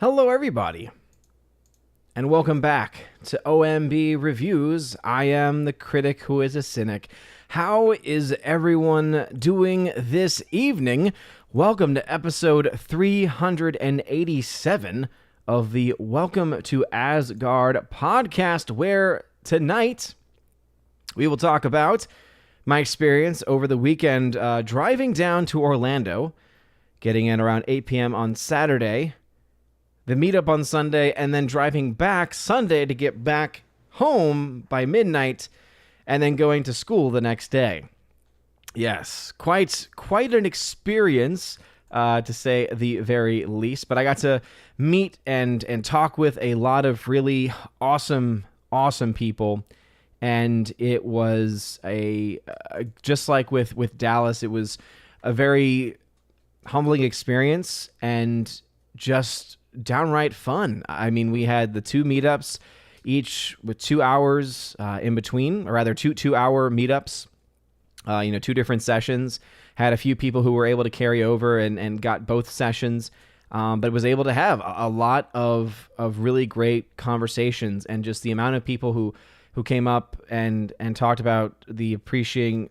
Hello, everybody, and welcome back to OMB Reviews. I am the critic who is a cynic. How is everyone doing this evening? Welcome to episode 387 of the Welcome to Asgard podcast, where tonight we will talk about my experience over the weekend driving down to Orlando, getting in around 8 p.m. on Saturday, the meetup on Sunday, and then driving back Sunday to get back home by midnight, and then going to school the next day. Yes, quite an experience, to say the very least. But I got to meet and talk with a lot of really awesome people, and it was just like with Dallas, it was a very humbling experience and just downright fun. I mean, we had the two meetups, each with 2 hours in between, or rather 2-hour meetups, two different sessions. Had a few people who were able to carry over and got both sessions, but was able to have a lot of really great conversations, and just the amount of people who came up and talked about the appreciation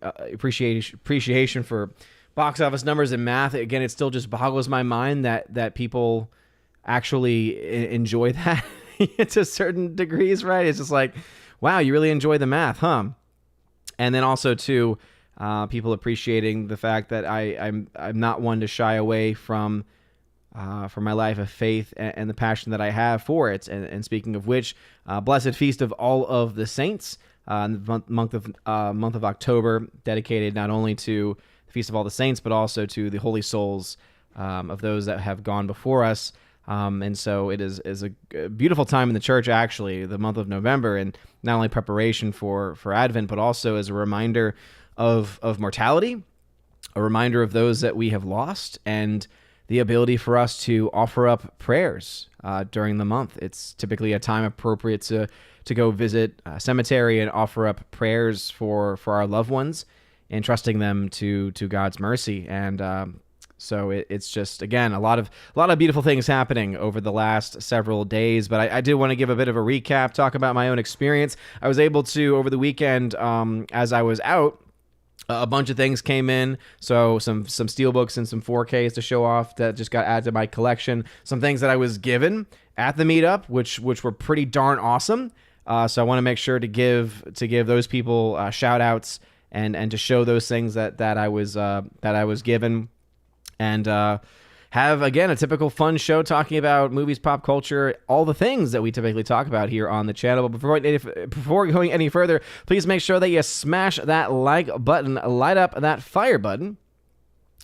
for box office numbers and math. Again, it still just boggles my mind that people actually enjoy that to certain degrees, right? It's just like, wow, you really enjoy the math, huh? And then also too, people appreciating the fact that I'm not one to shy away from my life of faith and the passion that I have for it. And speaking of which, Blessed Feast of All of the Saints, the month of October, dedicated not only to the Feast of All the Saints, but also to the holy souls of those that have gone before us. And so it is a beautiful time in the church, actually, the month of November, and not only preparation for Advent, but also as a reminder of mortality, a reminder of those that we have lost, and the ability for us to offer up prayers during the month. It's typically a time appropriate to go visit a cemetery and offer up prayers for our loved ones, and trusting them to God's mercy. And so it's just, again, a lot of beautiful things happening over the last several days. But I did want to give a bit of a recap, talk about my own experience. I was able to, over the weekend, as I was out, a bunch of things came in. So some steelbooks and some 4Ks to show off that just got added to my collection. Some things that I was given at the meetup, which were pretty darn awesome. So I want to make sure to give those people shout outs and to show those things that I was given. And have, again, a typical fun show talking about movies, pop culture, all the things that we typically talk about here on the channel. But before going any further, please make sure that you smash that like button, light up that fire button.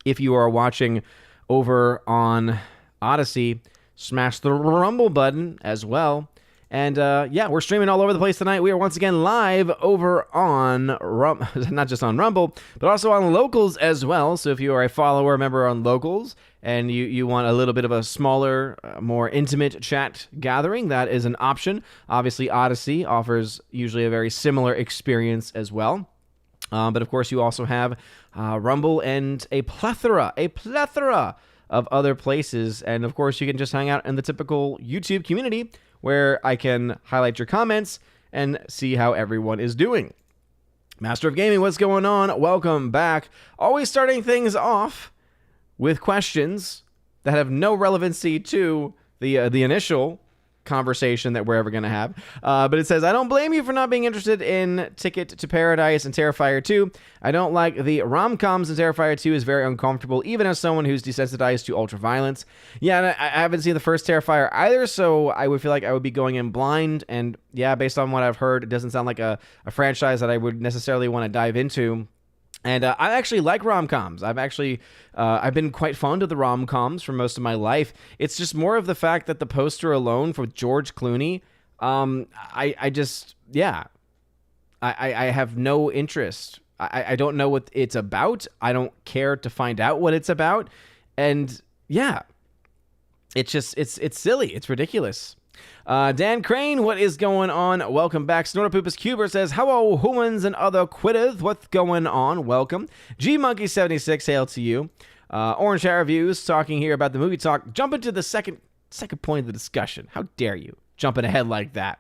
If you are watching over on Odyssey, smash the Rumble button as well. And we're streaming all over the place tonight. We are once again live over on not just on Rumble, but also on Locals as well. So if you are a follower, member on Locals, and you want a little bit of a smaller, more intimate chat gathering, that is an option. Obviously, Odyssey offers usually a very similar experience as well. But of course, you also have Rumble and a plethora of other places. And of course, you can just hang out in the typical YouTube community, where I can highlight your comments and see how everyone is doing. Master of Gaming, what's going on? Welcome back. Always starting things off with questions that have no relevancy to the initial conversation that we're ever going to have. But it says, I don't blame you for not being interested in Ticket to Paradise and Terrifier 2. I don't like the rom-coms, and Terrifier 2 is very uncomfortable, even as someone who's desensitized to ultra-violence. Yeah, and I haven't seen the first Terrifier either, so I would feel like I would be going in blind. And yeah, based on what I've heard, it doesn't sound like a franchise that I would necessarily want to dive into. And I actually like rom-coms. I've been quite fond of the rom-coms for most of my life. It's just more of the fact that the poster alone for George Clooney, I have no interest. I don't know what it's about. I don't care to find out what it's about. And yeah, it's silly. It's ridiculous. Dan Crane, what is going on? Welcome back. Snortopoopus Cuber says, hello, humans and other quitters. What's going on? Welcome. G-Monkey76, hail to you. Orange Hair Reviews, talking here about the movie talk. Jump into the second second point of the discussion. How dare you? Jumping ahead like that.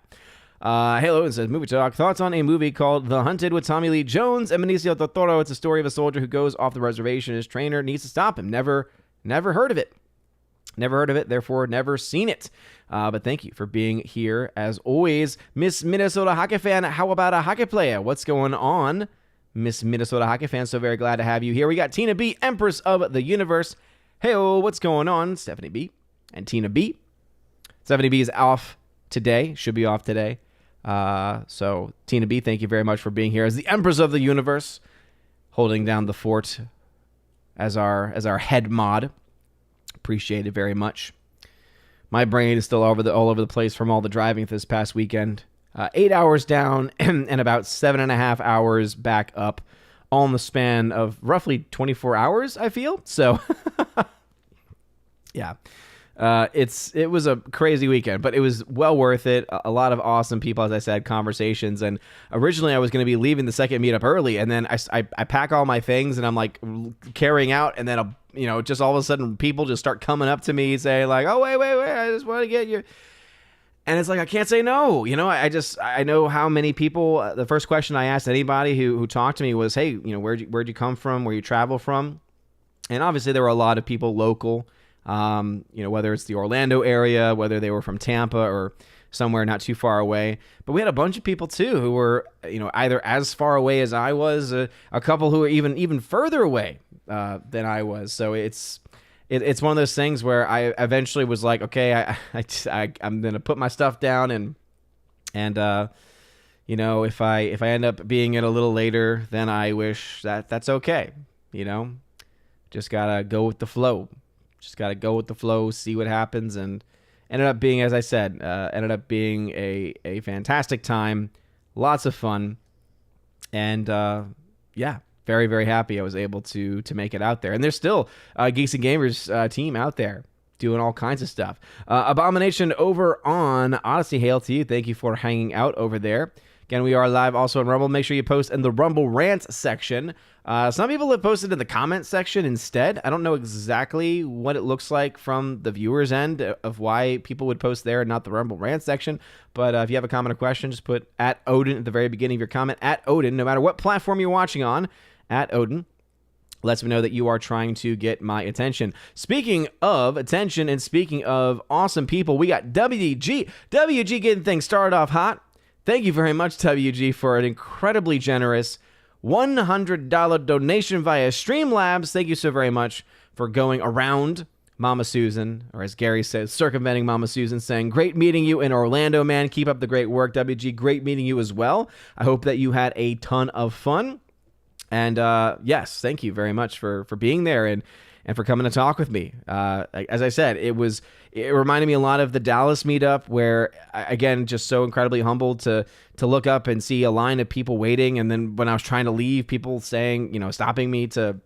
Halo and says, movie talk. Thoughts on a movie called The Hunted with Tommy Lee Jones and Benicio del Toro. It's a story of a soldier who goes off the reservation. His trainer needs to stop him. Never heard of it. Never heard of it, therefore never seen it. But thank you for being here as always. Miss Minnesota Hockey Fan, how about a hockey player? What's going on, Miss Minnesota Hockey Fan? So very glad to have you here. We got Tina B, Empress of the Universe. Hey-oh, what's going on? Stephanie B and Tina B. Stephanie B is off today, should be off today. So Tina B, thank you very much for being here as the Empress of the Universe, holding down the fort as our head mod. Appreciate it very much. My brain is still all over the place from all the driving this past weekend. 8 hours down and about 7.5 hours back up, all in the span of roughly 24 hours, I feel. So, yeah. It was a crazy weekend, but it was well worth it. A lot of awesome people, as I said, conversations. And originally I was going to be leaving the second meetup early, and then I pack all my things and I'm like carrying out, and then just all of a sudden people just start coming up to me saying like, oh, wait, I just want to get you. And it's like, I can't say no. I know how many people, the first question I asked anybody who talked to me was, hey, where'd you come from? Where you travel from? And obviously there were a lot of people local. Whether it's the Orlando area, whether they were from Tampa or somewhere not too far away. But we had a bunch of people too who were, either as far away as I was, a couple who were even further away than I was. So it's one of those things where I eventually was like, okay, I'm gonna put my stuff down and if I end up being it a little later, then I wish that's okay. Just gotta go with the flow. See what happens, and ended up being, as I said, a fantastic time, lots of fun, and very, very happy I was able to make it out there. And there's still Geeks and Gamers team out there doing all kinds of stuff. Abomination over on Odyssey, hail to you. Thank you for hanging out over there. Again, we are live also on Rumble. Make sure you post in the Rumble Rants section. Some people have posted in the comment section instead. I don't know exactly what it looks like from the viewer's end of why people would post there and not the Rumble Rants section. But if you have a comment or question, just put @Odin at the very beginning of your comment. @Odin, no matter what platform you're watching on, @Odin. Lets me know that you are trying to get my attention. Speaking of attention and speaking of awesome people, we got WG. WG getting things started off hot. Thank you very much, WG, for an incredibly generous $100 donation via Streamlabs. Thank you so very much for going around Mama Susan, or as Gary says, circumventing Mama Susan, saying, great meeting you in Orlando, man. Keep up the great work, WG. Great meeting you as well. I hope that you had a ton of fun. And yes, thank you very much for being there and for coming to talk with me. As I said, it reminded me a lot of the Dallas meetup, where, again, just so incredibly humbled to look up and see a line of people waiting. And then when I was trying to leave, people saying, stopping me to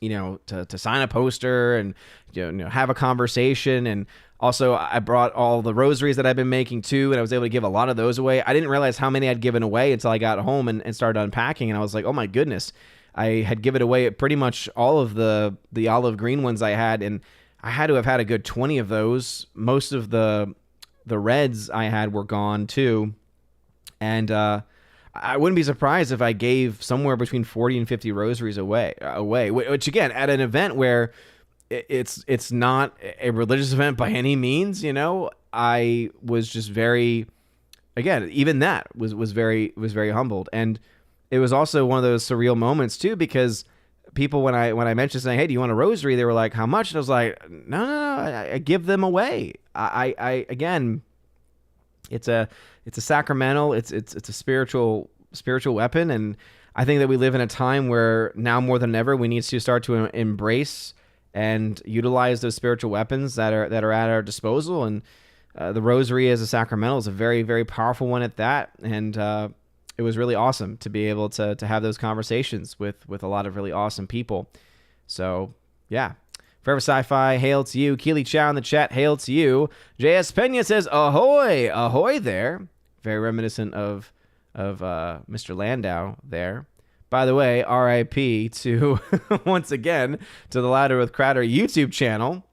sign a poster and, have a conversation. And also I brought all the rosaries that I've been making too, and I was able to give a lot of those away. I didn't realize how many I'd given away until I got home and started unpacking. And I was like, oh my goodness, I had given away pretty much all of the olive green ones I had, and I had to have had a good 20 of those. Most of the reds I had were gone too. And I wouldn't be surprised if I gave somewhere between 40 and 50 rosaries away, which again, at an event where it's not a religious event by any means, I was just very, again, even that was very humbled. And it was also one of those surreal moments too, because people, when I mentioned saying, hey, do you want a rosary? They were like, how much? And I was like, no, I give them away. I again, it's a sacramental, it's a spiritual weapon. And I think that we live in a time where now more than ever, we need to start to embrace and utilize those spiritual weapons that are at our disposal. And the rosary as a sacramental is a very, very powerful one at that. And it was really awesome to be able to have those conversations with a lot of really awesome people. So, yeah. Forever Sci-Fi, hail to you. Keely Chow in the chat, hail to you. J.S. Pena says, ahoy, ahoy there. Very reminiscent of Mr. Landau there. By the way, RIP to, once again, to the Louder with Crowder YouTube channel.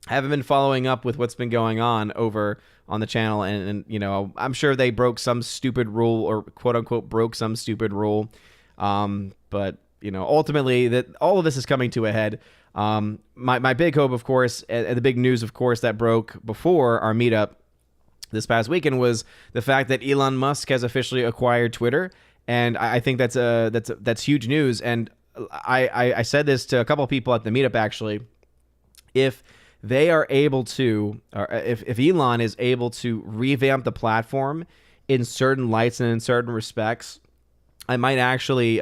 haven't been following up with what's been going on over on the channel, and you know, I'm sure they broke some stupid rule, or quote unquote broke some stupid rule. But you know, ultimately that all of this is coming to a head. My big hope, of course, and the big news, of course, that broke before our meetup this past weekend was the fact that Elon Musk has officially acquired Twitter, and I think that's huge news. And I said this to a couple of people at the meetup actually. If they are able to, or if Elon is able to revamp the platform in certain lights and in certain respects, I might actually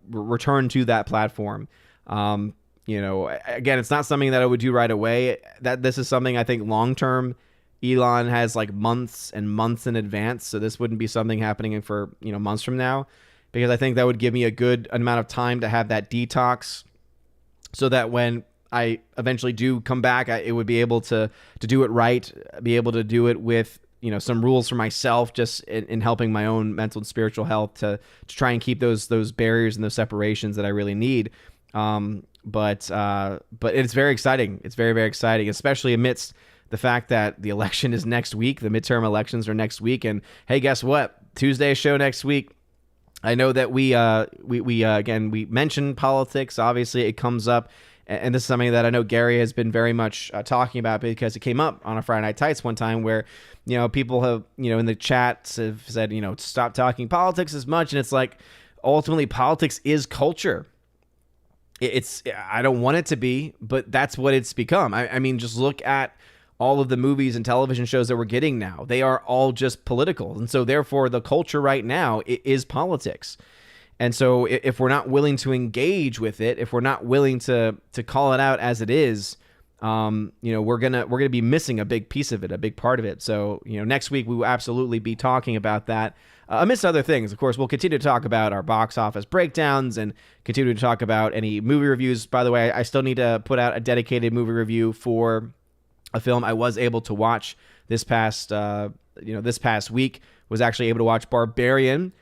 return to that platform. You know, again, it's not something that I would do right away. That this is something I think long term, Elon has like months and months in advance. So this wouldn't be something happening for, you know, months from now, because I think that would give me a good amount of time to have that detox, so that when I eventually do come back, it would be able to do it right, be able to do it with, you know, some rules for myself, just in helping my own mental and spiritual health, to try and keep those barriers and those separations that I really need. But it's very exciting. It's very, very exciting, especially amidst the fact that the election is next week. The midterm elections are next week. And hey, guess what? Tuesday show next week. I know that we mentioned politics. Obviously, it comes up. And this is something that I know Gary has been very much talking about, because it came up on a Friday Night Tights one time where, you know, people have, you know, in the chats have said, you know, stop talking politics as much. And it's like, ultimately, politics is culture. I don't want it to be, but that's what it's become. I mean, just look at all of the movies and television shows that we're getting now. They are all just political. And so therefore the culture right now is politics. And so if we're not willing to engage with it, if we're not willing to call it out as it is, you know, we're gonna be missing a big piece of it, a big part of it. So, you know, next week we will absolutely be talking about that, amidst other things. Of course, we'll continue to talk about our box office breakdowns and continue to talk about any movie reviews. By the way, I still need to put out a dedicated movie review for a film I was able to watch this past week. Was actually able to watch Barbarian.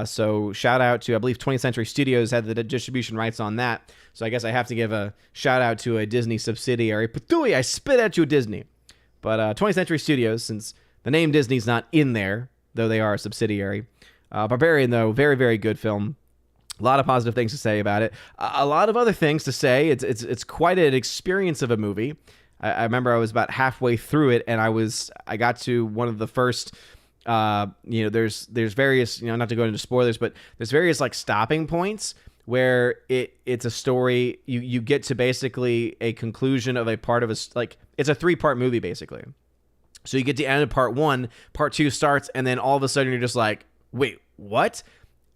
So shout out to, I believe 20th Century Studios had the distribution rights on that. So I guess I have to give a shout out to a Disney subsidiary. Patooey, I spit at you, Disney. But 20th Century Studios, since the name Disney's not in there, though they are a subsidiary. Barbarian, though, very, very good film. A lot of positive things to say about it. A lot of other things to say. It's quite an experience of a movie. I remember I was about halfway through it, and I got to one of the first. You know, there's various, you know, not to go into spoilers, but there's various like stopping points where it's a story. You get to basically a conclusion of a part of it's a 3-part movie basically. So you get to the end of part 1, part 2 starts, and then all of a sudden you're just like, wait, what?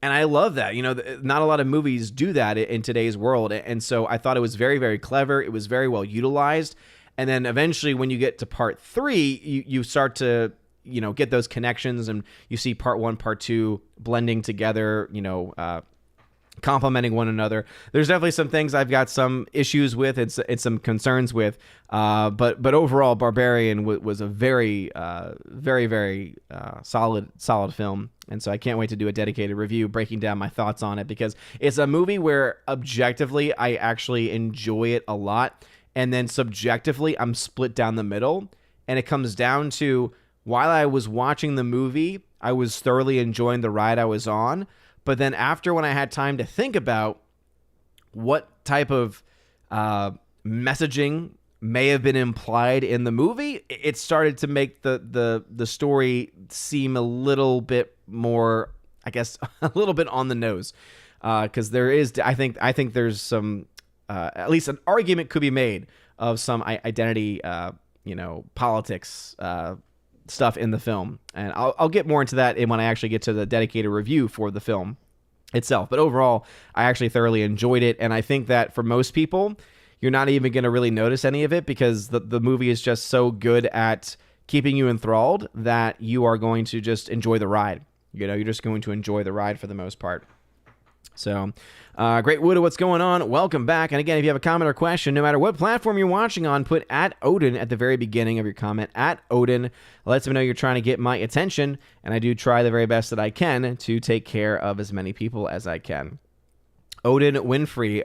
And I love that. You know, not a lot of movies do that in today's world. And so I thought it was very, very clever. It was very well utilized. And then eventually when you get to part 3, you start to, you know, get those connections, and you see part 1, part 2 blending together, you know, complementing one another. There's definitely some things I've got some issues with and some concerns with, but overall Barbarian was a very, very, very solid film. And so I can't wait to do a dedicated review breaking down my thoughts on it, because it's a movie where objectively I actually enjoy it a lot, and then subjectively I'm split down the middle, and it comes down to, while I was watching the movie, I was thoroughly enjoying the ride I was on. But then after, when I had time to think about what type of messaging may have been implied in the movie, it started to make the story seem a little bit more, I guess, a little bit on the nose. Because there is, I think there's some, at least an argument could be made of some identity, you know, politics, stuff in the film, and I'll get more into that when I actually get to the dedicated review for the film itself. But overall, I actually thoroughly enjoyed it, and I think that for most people, you're not even going to really notice any of it, because the movie is just so good at keeping you enthralled that you are going to just enjoy the ride. You know, you're just going to enjoy the ride for the most part. So, Great Wooda, what's going on? Welcome back. And again, if you have a comment or question, no matter what platform you're watching on, put @Odin at the very beginning of your comment. @Odin lets me know you're trying to get my attention, and I do try the very best that I can to take care of as many people as I can. Odin Winfrey,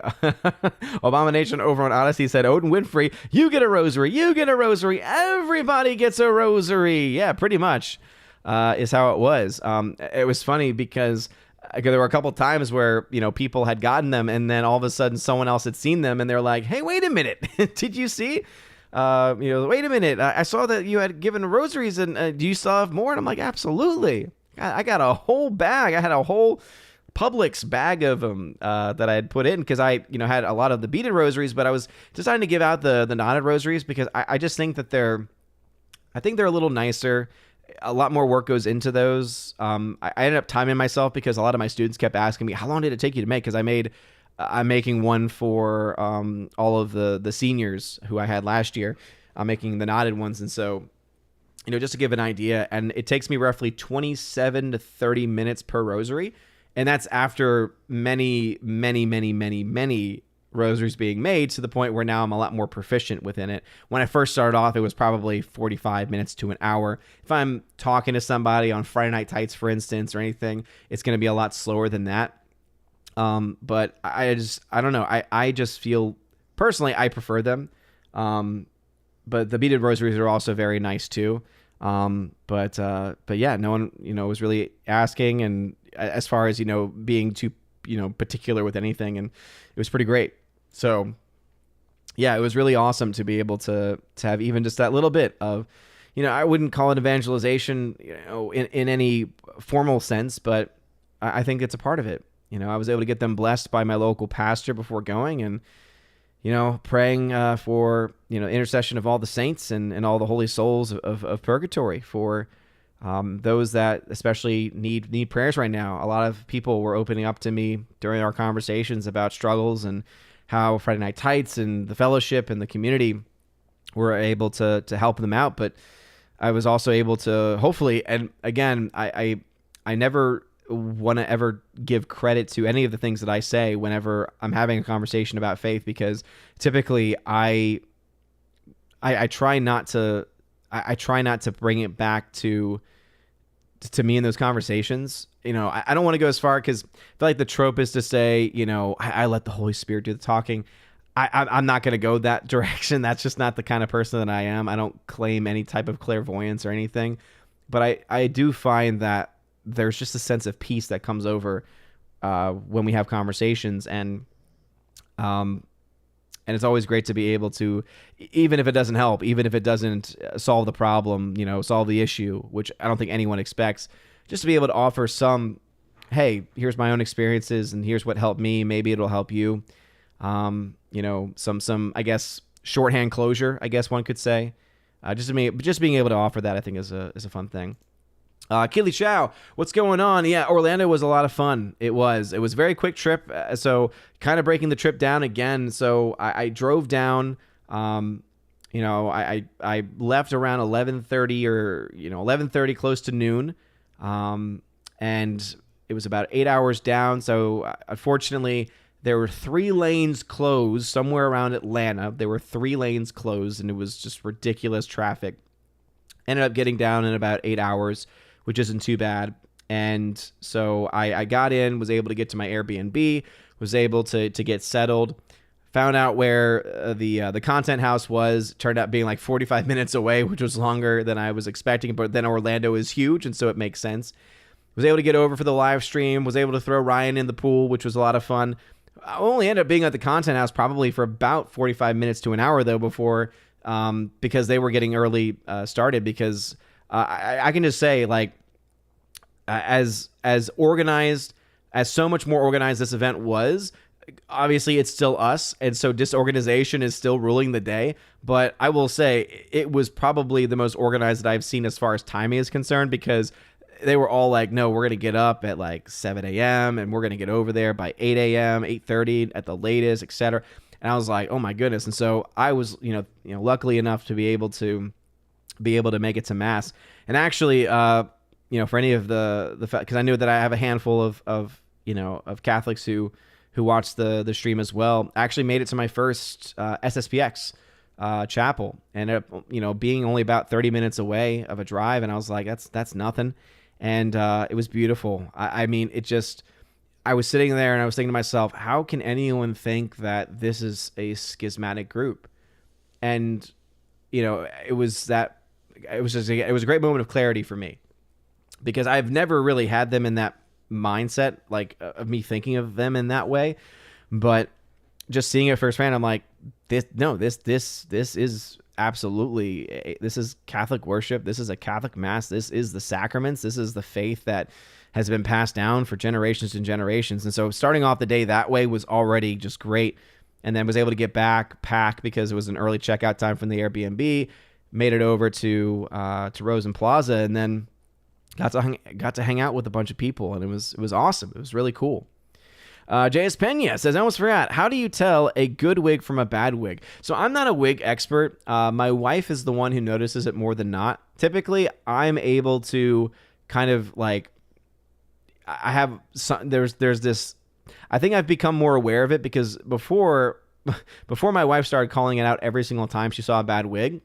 Abomination over on Odyssey said, Odin Winfrey, you get a rosary, you get a rosary, everybody gets a rosary. Yeah, pretty much is how it was. It was funny because there were a couple times where, you know, people had gotten them and then all of a sudden someone else had seen them and they're like, hey, wait a minute. Did you see? Wait a minute. I saw that you had given rosaries and do you still have more? And I'm like, absolutely. I got a whole bag. I had a whole Publix bag of them that I had put in because I, you know, had a lot of the beaded rosaries, but I was deciding to give out the knotted rosaries because I just think that they're a little nicer. A lot more work goes into those. I ended up timing myself because a lot of my students kept asking me, how long did it take you to make? Because I'm making one for all of the seniors who I had last year. I'm making the knotted ones. And so, you know, just to give an idea, and it takes me roughly 27 to 30 minutes per rosary. And that's after many, many, many, many, many rosaries being made to the point where now I'm a lot more proficient within it. When I first started off, it was probably 45 minutes to an hour. If I'm talking to somebody on Friday Night Tights, for instance, or anything, it's going to be a lot slower than that. But I don't know. I just feel, personally, I prefer them. But the beaded rosaries are also very nice too. But yeah, no one, you know, was really asking, and as far as, you know, being too, you know, particular with anything, and it was pretty great. So yeah, it was really awesome to be able to have even just that little bit of, you know, I wouldn't call it evangelization, you know, in any formal sense, but I think it's a part of it. You know, I was able to get them blessed by my local pastor before going, and, you know, praying for, you know, intercession of all the saints and all the holy souls of purgatory for those that especially need prayers right now. A lot of people were opening up to me during our conversations about struggles and how Friday Night Tights and the fellowship and the community were able to help them out. But I was also able to hopefully, and again, I never want to ever give credit to any of the things that I say whenever I'm having a conversation about faith, because typically I try not to bring it back to me in those conversations. You know, I don't want to go as far, because I feel like the trope is to say, you know, I let the Holy Spirit do the talking. I'm not going to go that direction. That's just not the kind of person that I am. I don't claim any type of clairvoyance or anything, but I do find that there's just a sense of peace that comes over when we have conversations, and it's always great to be able to, even if it doesn't help, even if it doesn't solve the problem, you know, solve the issue, which I don't think anyone expects, just to be able to offer some, hey, here's my own experiences and here's what helped me. Maybe it'll help you. You know, some I guess shorthand closure, I guess one could say. Just being able to offer that, I think, is a fun thing. Keely Chow, what's going on? Yeah, Orlando was a lot of fun. It was a very quick trip. So kind of breaking the trip down again. So I drove down, you know, I left around 11:30 or, you know, 11:30, close to noon. And it was about 8 hours down. So unfortunately, there were 3 lanes closed somewhere around Atlanta. There were 3 lanes closed, and it was just ridiculous traffic. Ended up getting down in about 8 hours, which isn't too bad. And so I got in, was able to get to my Airbnb, was able to get settled, found out where the content house was. Turned out being like 45 minutes away, which was longer than I was expecting, but then Orlando is huge, and so it makes sense. Was able to get over for the live stream, was able to throw Ryan in the pool, which was a lot of fun. I only ended up being at the content house probably for about 45 minutes to an hour, though, before, because they were getting early started, because I can just say, like, as organized, as so much more organized this event was, obviously it's still us, and so disorganization is still ruling the day, but I will say it was probably the most organized that I've seen as far as timing is concerned, because they were all like, no, we're going to get up at like 7 a.m. and we're going to get over there by 8 a.m., 8:30 at the latest, etc. And I was like, oh my goodness. And so I was, you know, luckily enough to be able to make it to Mass. And actually, you know, for any of because I knew that I have a handful of Catholics who watched the stream as well. I actually made it to my first SSPX chapel, and ended up, you know, being only about 30 minutes away of a drive. And I was like, that's nothing. And it was beautiful. I mean, it just, I was sitting there and I was thinking to myself, how can anyone think that this is a schismatic group? And, it was a great moment of clarity for me, because I've never really had them in that mindset, like of me thinking of them in that way. But just seeing it firsthand, I'm like, this is absolutely, this is Catholic worship. This is a Catholic mass. This is the sacraments. This is the faith that has been passed down for generations and generations. And so starting off the day that way was already just great. And then was able to get back, pack, because it was an early checkout time from the Airbnb, made it over to Rosen Plaza, and then got to hang out with a bunch of people, and it was awesome. It was really cool. JS Pena says, I almost forgot, how do you tell a good wig from a bad wig? So I'm not a wig expert. My wife is the one who notices it more than not. Typically, I'm able to kind of like, I have some, there's this, I think I've become more aware of it, because before my wife started calling it out every single time she saw a bad wig,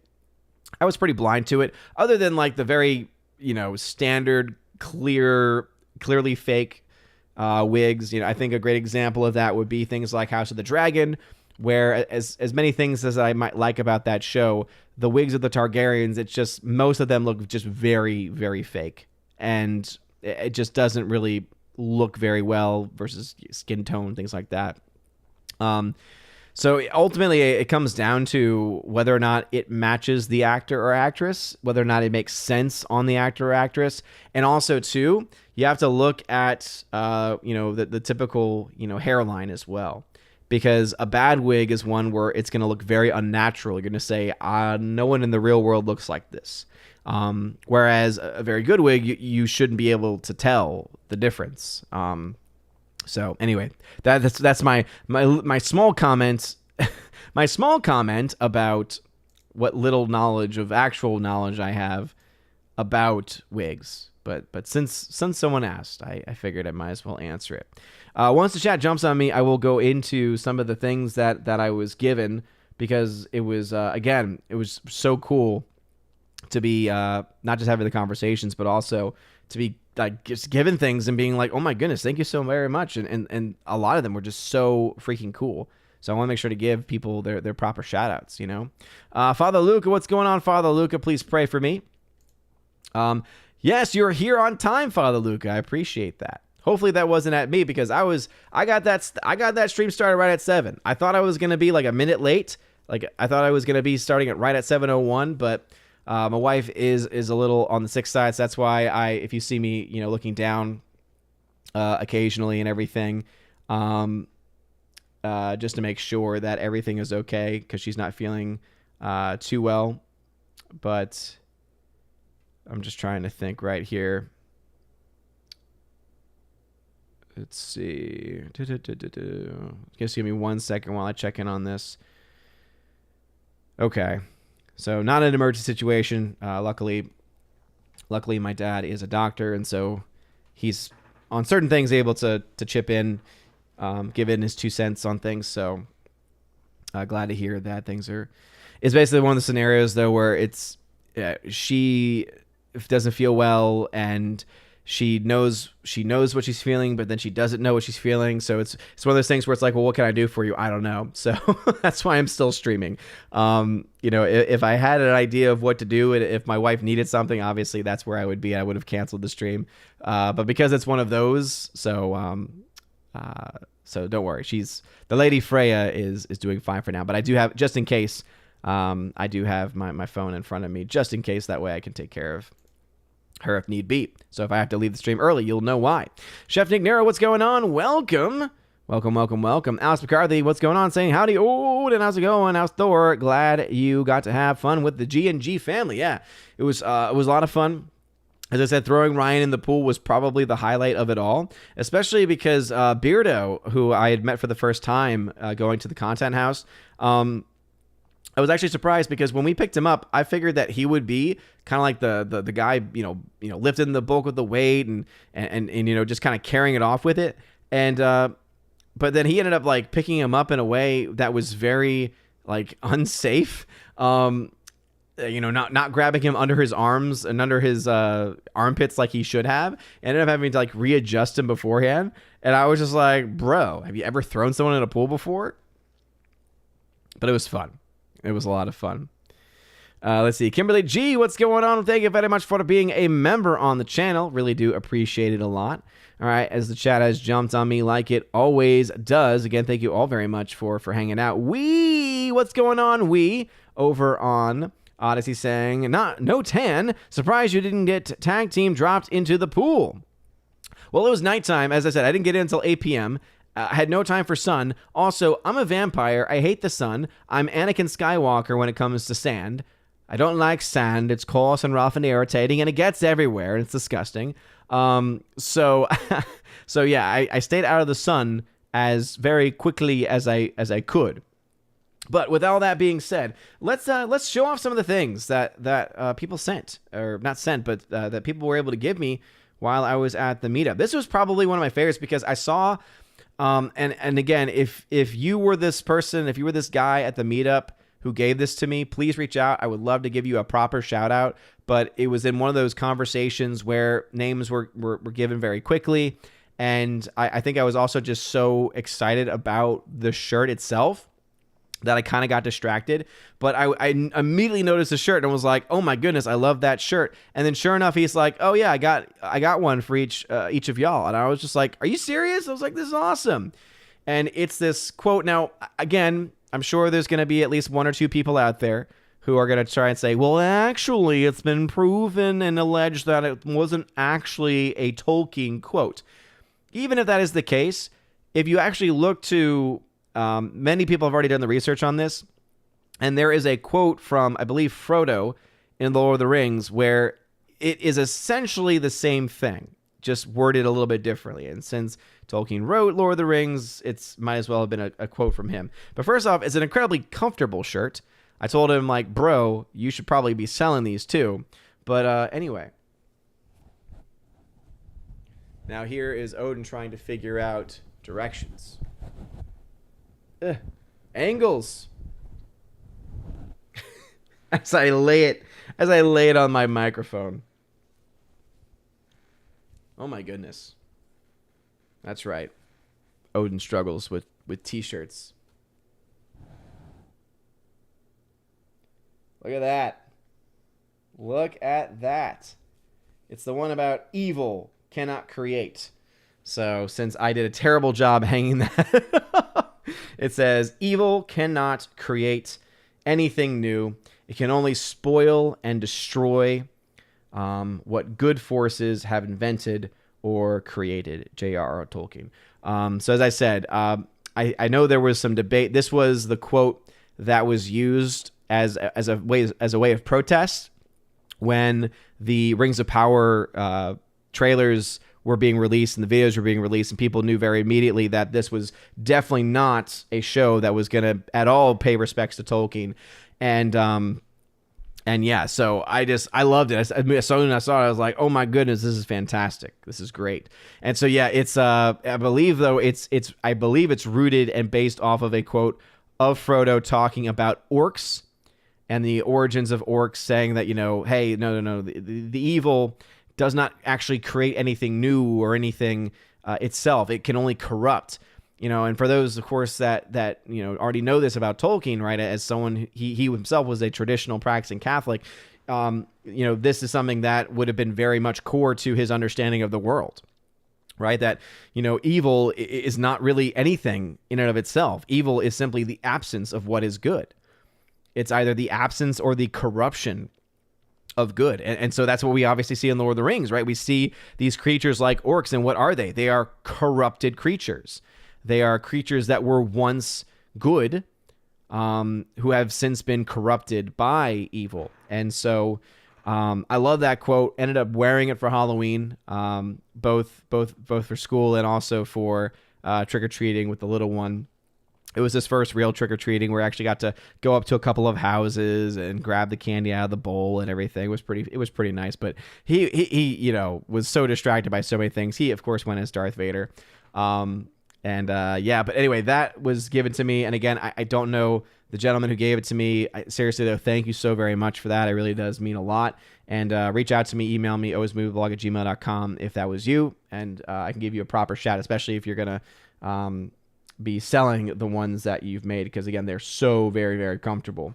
I was pretty blind to it, other than like the very, standard, clearly fake wigs. I think a great example of that would be things like House of the Dragon, where as many things as I might like about that show, the wigs of the Targaryens, it's just, most of them look just very, very fake. And it just doesn't really look very well versus skin tone, things like that. So ultimately it comes down to whether or not it matches the actor or actress, whether or not it makes sense on the actor or actress. And also too, you have to look at, the typical, hairline as well, because a bad wig is one where it's going to look very unnatural. You're going to say, no one in the real world looks like this. Whereas a very good wig, you shouldn't be able to tell the difference. So anyway, that's my small comment, my small comment about what little actual knowledge I have about wigs. But since someone asked, I figured I might as well answer it. Once the chat jumps on me, I will go into some of the things that I was given, because it was again, it was so cool to be not just having the conversations, but also to be like just given things and being like, oh my goodness, thank you so very much. And a lot of them were just so freaking cool. So I want to make sure to give people their proper shout outs, Father Luca, what's going on, Father Luca? Please pray for me. Yes, you're here on time, Father Luca. I appreciate that. Hopefully that wasn't at me, because I got that stream started right at 7. I thought I was going to be like a minute late. Like I thought I was going to be starting it right at 7:01, but my wife is a little on the sick side, so that's why if you see me, looking down occasionally and everything, just to make sure that everything is okay, because she's not feeling too well. But I'm just trying to think right here. Let's see. Just give me 1 second while I check in on this. Okay. So not an emergency situation. Luckily, my dad is a doctor, and so he's on certain things able to chip in, give in his 2 cents on things. So glad to hear that things are. It's basically one of the scenarios though where she doesn't feel well, and she knows what she's feeling, but then she doesn't know what she's feeling. So it's one of those things where it's like, well, what can I do for you? I don't know. So that's why I'm still streaming. If I had an idea of what to do, and if my wife needed something, obviously that's where I would be. I would have canceled the stream. But because it's one of those, so don't worry. The Lady Freya is doing fine for now, but I do have, just in case, I do have my phone in front of me, just in case. That way I can take care of her if need be. So if I have to leave the stream early, you'll know why. Chef Nick Nero, what's going on? Welcome. Alice McCarthy, what's going on? Saying howdy. Oh, and how's it going? How's Thor? Glad you got to have fun with the G&G family. Yeah, it was a lot of fun. As I said, throwing Ryan in the pool was probably the highlight of it all, especially because Beardo, who I had met for the first time going to the content house, I was actually surprised, because when we picked him up, I figured that he would be kind of like the guy, lifting the bulk of the weight and just kind of carrying it off with it. And but then he ended up like picking him up in a way that was very like unsafe. Not grabbing him under his arms and under his armpits like he should have. Ended up having to like readjust him beforehand. And I was just like, bro, have you ever thrown someone in a pool before? But it was fun. It was a lot of fun. Let's see. Kimberly G, what's going on? Thank you very much for being a member on the channel. Really do appreciate it a lot. All right, as the chat has jumped on me like it always does. Again, thank you all very much for hanging out. What's going on? Over on Odyssey saying, no tan. Surprised you didn't get tag team dropped into the pool. Well, it was nighttime. As I said, I didn't get in until 8 p.m. I had no time for sun. Also, I'm a vampire. I hate the sun. I'm Anakin Skywalker when it comes to sand. I don't like sand. It's coarse and rough and irritating, and it gets everywhere, and it's disgusting. So yeah, I stayed out of the sun as very quickly as I could. But with all that being said, let's show off some of the things that people sent, or not sent, but that people were able to give me while I was at the meetup. This was probably one of my favorites because I saw, and again, if you were this person, if you were this guy at the meetup who gave this to me, please reach out. I would love to give you a proper shout out, but it was in one of those conversations where names were given very quickly. And I think I was also just so excited about the shirt itself that I kind of got distracted. But I immediately noticed the shirt and was like, oh my goodness, I love that shirt. And then sure enough, he's like, oh yeah, I got one for each of y'all. And I was just like, are you serious? I was like, this is awesome. And it's this quote. Now, again, I'm sure there's going to be at least one or two people out there who are going to try and say, well, actually, it's been proven and alleged that it wasn't actually a Tolkien quote. Even if that is the case, if you actually look to, many people have already done the research on this, and there is a quote from, I believe, Frodo in The Lord of the Rings, where it is essentially the same thing, just worded a little bit differently. And since Tolkien wrote Lord of the Rings, it's might as well have been a quote from him. But first off, it's an incredibly comfortable shirt. I told him, like, bro, you should probably be selling these too. But anyway. Now here is Odin trying to figure out directions. Angles. as I lay it on my microphone. Oh my goodness. That's right. Odin struggles with t-shirts. Look at that. Look at that. It's the one about evil cannot create. So since I did a terrible job hanging that, it says evil cannot create anything new. It can only spoil and destroy what good forces have invented or created. J.R.R. Tolkien. So as I said, I know there was some debate. This was the quote that was used as a way of protest when the Rings of Power trailers were being released and the videos were being released, and people knew very immediately that this was definitely not a show that was going to at all pay respects to Tolkien. And yeah, so I loved it. As soon as I saw it, I was like, oh my goodness, this is fantastic. This is great. And so yeah, it's I believe it's rooted and based off of a quote of Frodo talking about orcs and the origins of orcs, saying that, hey, no, the evil does not actually create anything new or anything itself. It can only corrupt. And for those, of course, that already know this about Tolkien, right? As someone, he himself was a traditional practicing Catholic. This is something that would have been very much core to his understanding of the world, right? That, evil is not really anything in and of itself. Evil is simply the absence of what is good. It's either the absence or the corruption of good. And so that's what we obviously see in Lord of the Rings, right? We see these creatures like orcs, and what are they? They are corrupted creatures. They are creatures that were once good, who have since been corrupted by evil. And so I love that quote. Ended up wearing it for Halloween, both for school and also for trick-or-treating with the little one. It was his first real trick-or-treating where I actually got to go up to a couple of houses and grab the candy out of the bowl and everything. It was pretty nice. But he was so distracted by so many things. He, of course, went as Darth Vader. And yeah, but anyway, that was given to me. And again, I don't know the gentleman who gave it to me. Seriously, though, thank you so very much for that. It really does mean a lot. And reach out to me, email me, alwaysmovieblog@gmail.com if that was you. And I can give you a proper shout, especially if you're going to be selling the ones that you've made. Because, again, they're so very, very comfortable.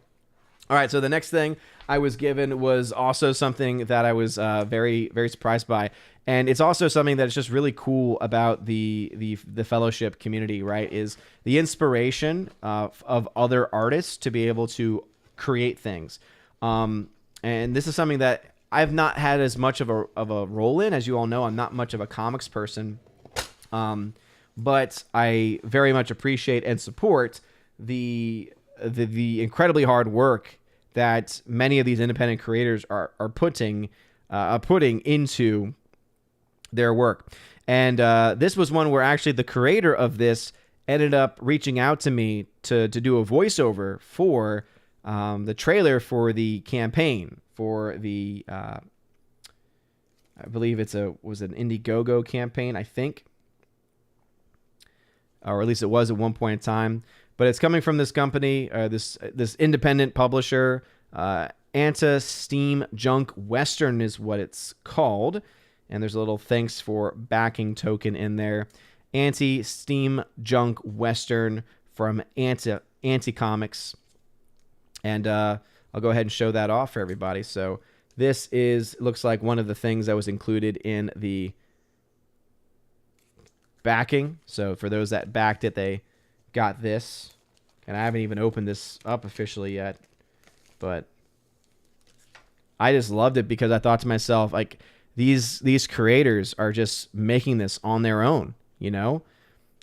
All right, so the next thing I was given was also something that I was very, very surprised by. And it's also something that's just really cool about the fellowship community, right? Is the inspiration of other artists to be able to create things. And this is something that I've not had as much of a role in. As you all know, I'm not much of a comics person. But I very much appreciate and support the incredibly hard work that many of these independent creators are putting into their work. And this was one where actually the creator of this ended up reaching out to me to do a voiceover for the trailer for the campaign for the I believe was an Indiegogo campaign, I think, or at least it was at one point in time. But it's coming from this company, this independent publisher, Steam Junk Western is what it's called. And there's a little thanks for backing token in there. Steam Junk Western from Anti Comics. And I'll go ahead and show that off for everybody. So this looks like one of the things that was included in the backing. So for those that backed it, they got this. And I haven't even opened this up officially yet. But I just loved it because I thought to myself, like, these creators are just making this on their own, you know?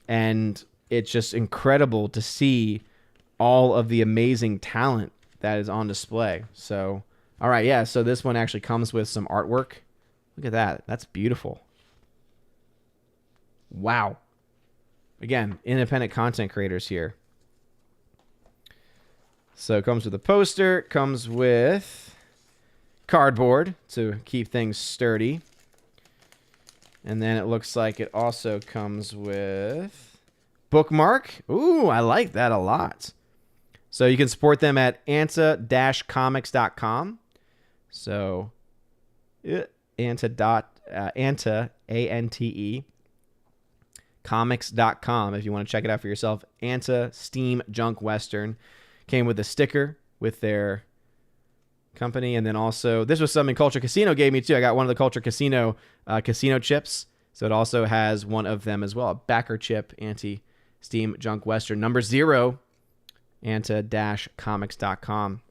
And it's just incredible to see all of the amazing talent that is on display. So, all right, yeah, so this one actually comes with some artwork. Look at that. That's beautiful. Wow. Again, independent content creators here. So it comes with a poster, comes with cardboard to keep things sturdy. And then it looks like it also comes with bookmark. Ooh, I like that a lot. So you can support them at anta-comics.com. So anta, A-N-T-E, comics.com if you want to check it out for yourself. Anta Steam Junk Western. Came with a sticker with their company, and then also this was something Culture Casino gave me too. I got one of the Culture Casino casino chips, so it also has one of them as well, a backer chip, Steam Junk Western number 0, anta-comics.com.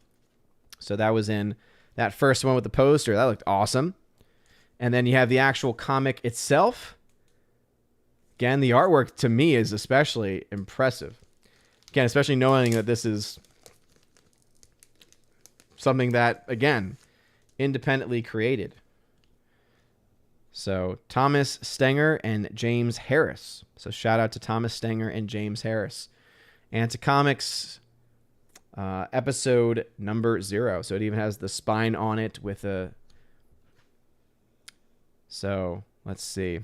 So that was in that first one with the poster. That looked awesome. And then you have the actual comic itself. Again, the artwork to me is especially impressive. Again, especially knowing that this is something that, again, independently created. So Thomas Stenger and James Harris. So shout out to Thomas Stenger and James Harris. Anta Comics episode number 0. So it even has the spine on it with a... So let's see.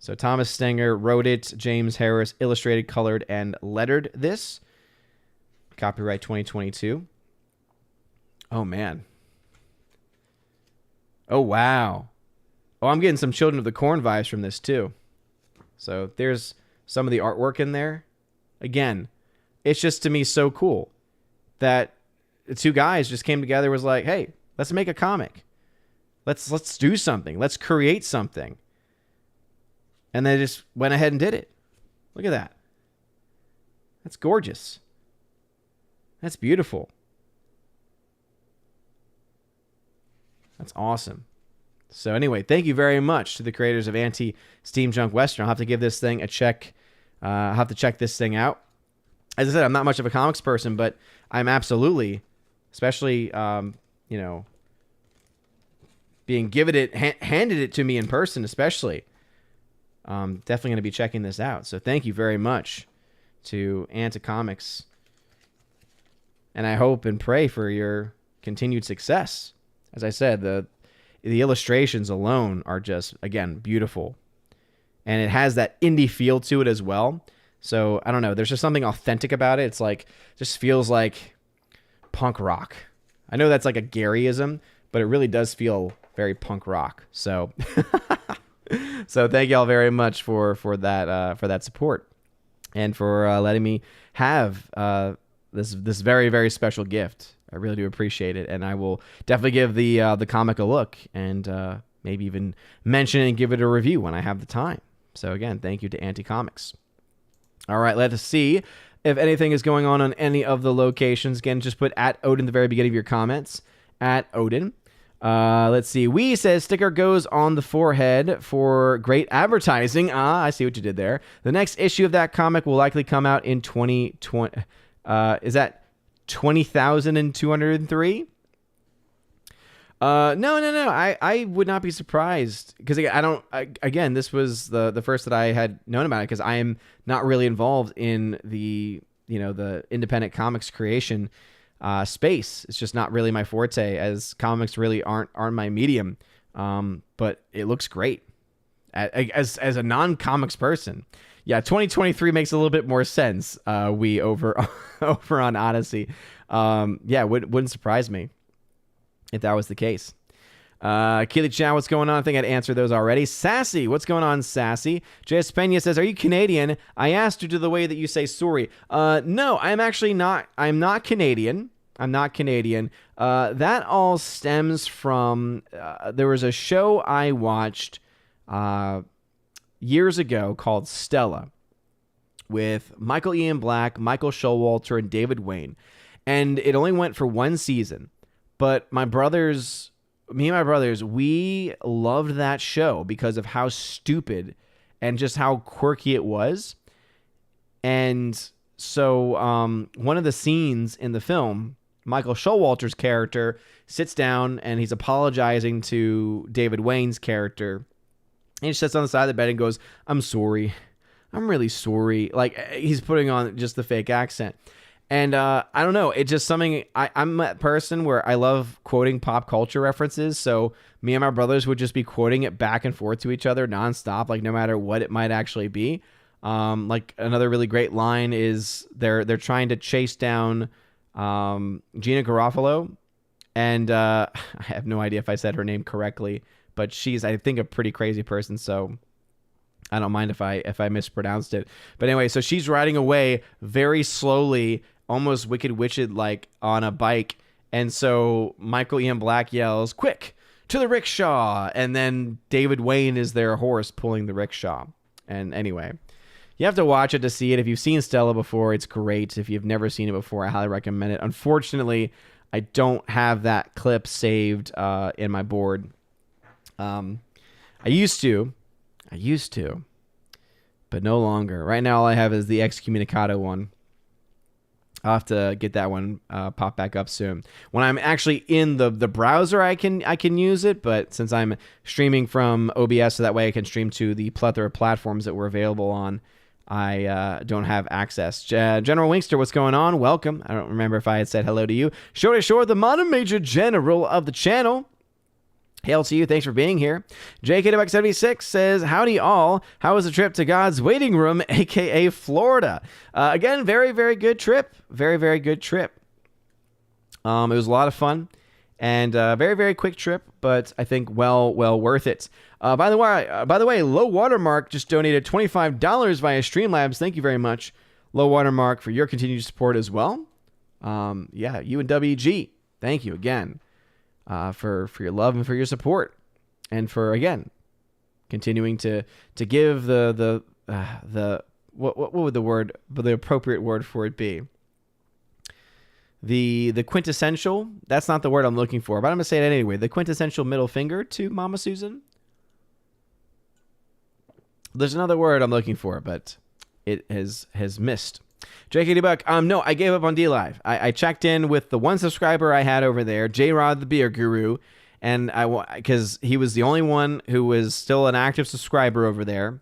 So Thomas Stenger wrote it. James Harris illustrated, colored, and lettered this. Copyright 2022. Oh, man. Oh, wow. Oh, I'm getting some Children of the Corn vibes from this, too. So there's some of the artwork in there. Again, it's just, to me, so cool that the two guys just came together and was like, hey, let's make a comic. Let's do something. Let's create something. And they just went ahead and did it. Look at that. That's gorgeous. That's beautiful. That's awesome. So anyway, thank you very much to the creators of Steam Junk Western. I'll have to give this thing a check. I'll have to check this thing out. As I said, I'm not much of a comics person, but I'm absolutely, especially, being given it, handed it to me in person, especially. Definitely going to be checking this out. So thank you very much to Anta Comics. And I hope and pray for your continued success. As I said, the illustrations alone are just, again, beautiful. and it has that indie feel to it as well. So I don't know. There's just something authentic about it. It's like, just feels like punk rock. I know that's like a Garyism, but it really does feel very punk rock. So, so thank y'all very much for that support, and for letting me have this very, very special gift. I really do appreciate it, and I will definitely give the comic a look, and maybe even mention it and give it a review when I have the time. So again, thank you to Anti Comics. All right, let's see if anything is going on any of the locations. Again, just put at Odin at the very beginning of your comments. At Odin. Let's see. We says sticker goes on the forehead for great advertising. I see what you did there. The next issue of that comic will likely come out in 2020. Is that 20,203? No. I would not be surprised, because again, this was the first that I had known about it, because I am not really involved in the independent comics creation space. It's just not really my forte, as comics really aren't my medium. But it looks great as a non-comics person. Yeah, 2023 makes a little bit more sense. We over on Odyssey. Yeah, wouldn't surprise me if that was the case. Keely Chow, what's going on? I think I'd answered those already. Sassy, what's going on, Sassy? J.S. Pena says, are you Canadian? I asked due to the way that you say sorry. No, I'm actually not. I'm not Canadian. That all stems from, there was a show I watched years ago called Stella, with Michael Ian Black, Michael Showalter, and David Wayne. And it only went for one season. But me and my brothers, we loved that show because of how stupid and just how quirky it was. And so one of the scenes in the film, Michael Showalter's character sits down and he's apologizing to David Wayne's character. And he sits on the side of the bed and goes, I'm sorry. I'm really sorry. Like, he's putting on just the fake accent. And I don't know, it's just something, I'm that person where I love quoting pop culture references, so me and my brothers would just be quoting it back and forth to each other nonstop, like no matter what it might actually be. Like another really great line is they're trying to chase down Gina Garofalo, and I have no idea if I said her name correctly, but she's, I think, a pretty crazy person, so I don't mind if I mispronounced it. But anyway, so she's riding away very slowly, almost Wicked Witched like on a bike. And so Michael Ian Black yells, quick, to the rickshaw. And then David Wayne is their horse pulling the rickshaw. And anyway, you have to watch it to see it. If you've seen Stella before, it's great. If you've never seen it before, I highly recommend it. Unfortunately, I don't have that clip saved in my board. I used to, but no longer. Right now, all I have is the Excommunicado one. I'll have to get that one pop back up soon. When I'm actually in the browser, I can use it, but since I'm streaming from OBS, so that way I can stream to the plethora of platforms that we're available on, I don't have access. General Winkster, what's going on? Welcome. I don't remember if I had said hello to you. Short, the modern major general of the channel. Hail to you. Thanks for being here. JKWX76 says, howdy all. How was the trip to God's waiting room, a.k.a. Florida? Again, very, very good trip. Very, very good trip. It was a lot of fun and very, very quick trip, but I think well worth it. By the way, Low Watermark just donated $25 via Streamlabs. Thank you very much, Low Watermark, for your continued support as well. Yeah, you and WG. Thank you again. For your love and for your support, and for again continuing to give the what would the appropriate word for it be? The quintessential. That's not the word I'm looking for, but I'm gonna say it anyway. The quintessential middle finger to Mama Susan. There's another word I'm looking for, but it has missed. JKD Buck, no, I gave up on D-Live. I checked in with the one subscriber I had over there, J-Rod the Beer Guru, and because he was the only one who was still an active subscriber over there.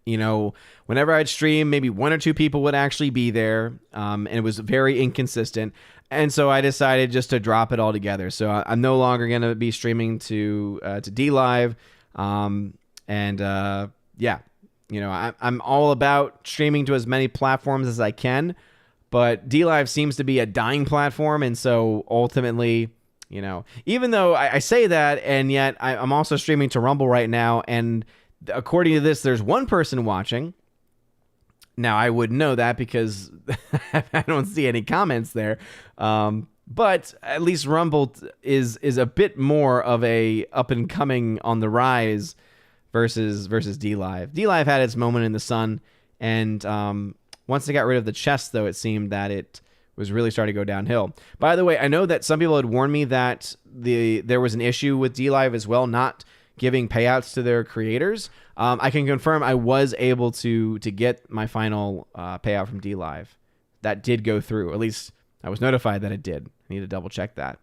You know, whenever I'd stream, maybe one or two people would actually be there, and it was very inconsistent. And so I decided just to drop it all together. So I'm no longer going to be streaming to D-Live, yeah. I'm all about streaming to as many platforms as I can, but DLive seems to be a dying platform, and so ultimately, even though I say that, and yet I'm also streaming to Rumble right now, and according to this, there's one person watching. Now, I wouldn't know that because I don't see any comments there. But at least Rumble is a bit more of a up and coming on the rise versus DLive. DLive had its moment in the sun, and once they got rid of the chest, though, it seemed that it was really starting to go downhill. By the way, I know that some people had warned me that there was an issue with DLive as well, not giving payouts to their creators. I can confirm I was able to get my final payout from DLive. That did go through. At least I was notified that it did. I need to double check that.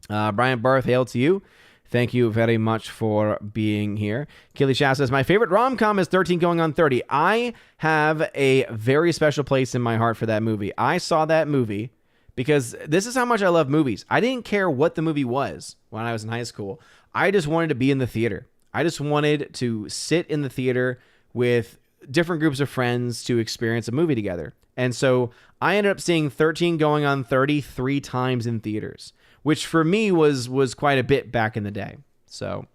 Brian Barth, hail to you. Thank you very much for being here. Keely Chow says, my favorite rom-com is 13 Going on 30. I have a very special place in my heart for that movie. I saw that movie because this is how much I love movies. I didn't care what the movie was when I was in high school. I just wanted to be in the theater. I just wanted to sit in the theater with different groups of friends to experience a movie together. And so I ended up seeing 13 Going on 30 3 times in theaters, which for me was quite a bit back in the day. So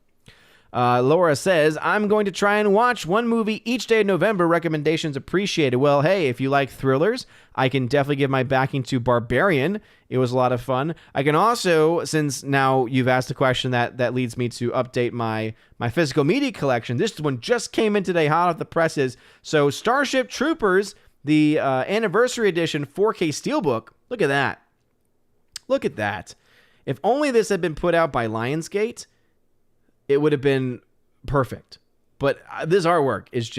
Laura says, I'm going to try and watch one movie each day in November. Recommendations appreciated. Well, hey, if you like thrillers, I can definitely give my backing to Barbarian. It was a lot of fun. I can also, since now you've asked a question that leads me to update my physical media collection. This one just came in today, hot off the presses. So Starship Troopers, the anniversary edition 4K Steelbook. Look at that. Look at that. If only this had been put out by Lionsgate, it would have been perfect. But this artwork is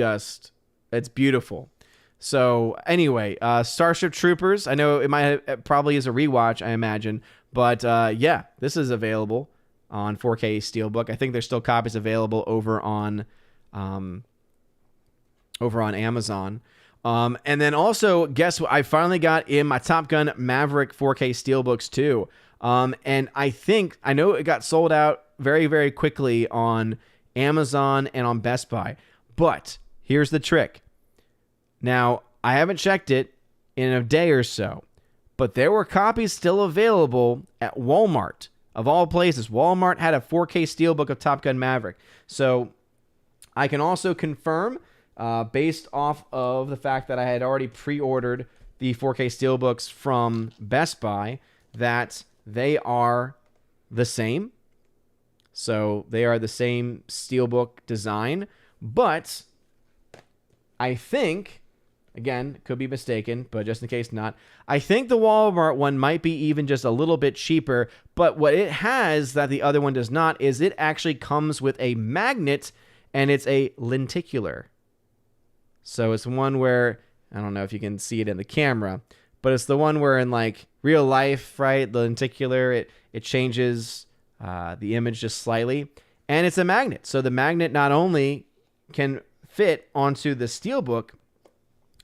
it's beautiful. So anyway, Starship Troopers, I know it probably is a rewatch, I imagine. But yeah, this is available on 4K Steelbook. I think there's still copies available over on Amazon. And then also, guess what? I finally got in my Top Gun Maverick 4K Steelbooks too. And I know it got sold out very, very quickly on Amazon and on Best Buy. But here's the trick. Now, I haven't checked it in a day or so, but there were copies still available at Walmart. Of all places, Walmart had a 4K Steelbook of Top Gun Maverick. So I can also confirm, based off of the fact that I had already pre-ordered the 4K Steelbooks from Best Buy, that they are the same. So they are the same Steelbook design, but I think, again, could be mistaken, but just in case not, I think the Walmart one might be even just a little bit cheaper, but what it has that the other one does not is it actually comes with a magnet, and it's a lenticular. So it's one where, I don't know if you can see it in the camera, but it's the one where in like real life, right, the lenticular, it changes the image just slightly, and it's a magnet. So the magnet not only can fit onto the Steelbook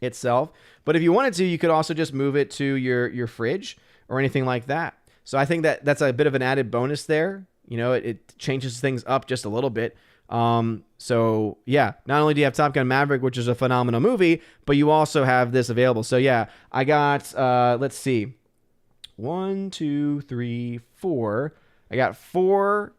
itself, but if you wanted to, you could also just move it to your fridge or anything like that. So I think that's a bit of an added bonus there. It changes things up just a little bit. So yeah, not only do you have Top Gun Maverick, which is a phenomenal movie, but you also have this available. So yeah, I got, let's see, 1, 2, 3, 4. I got 4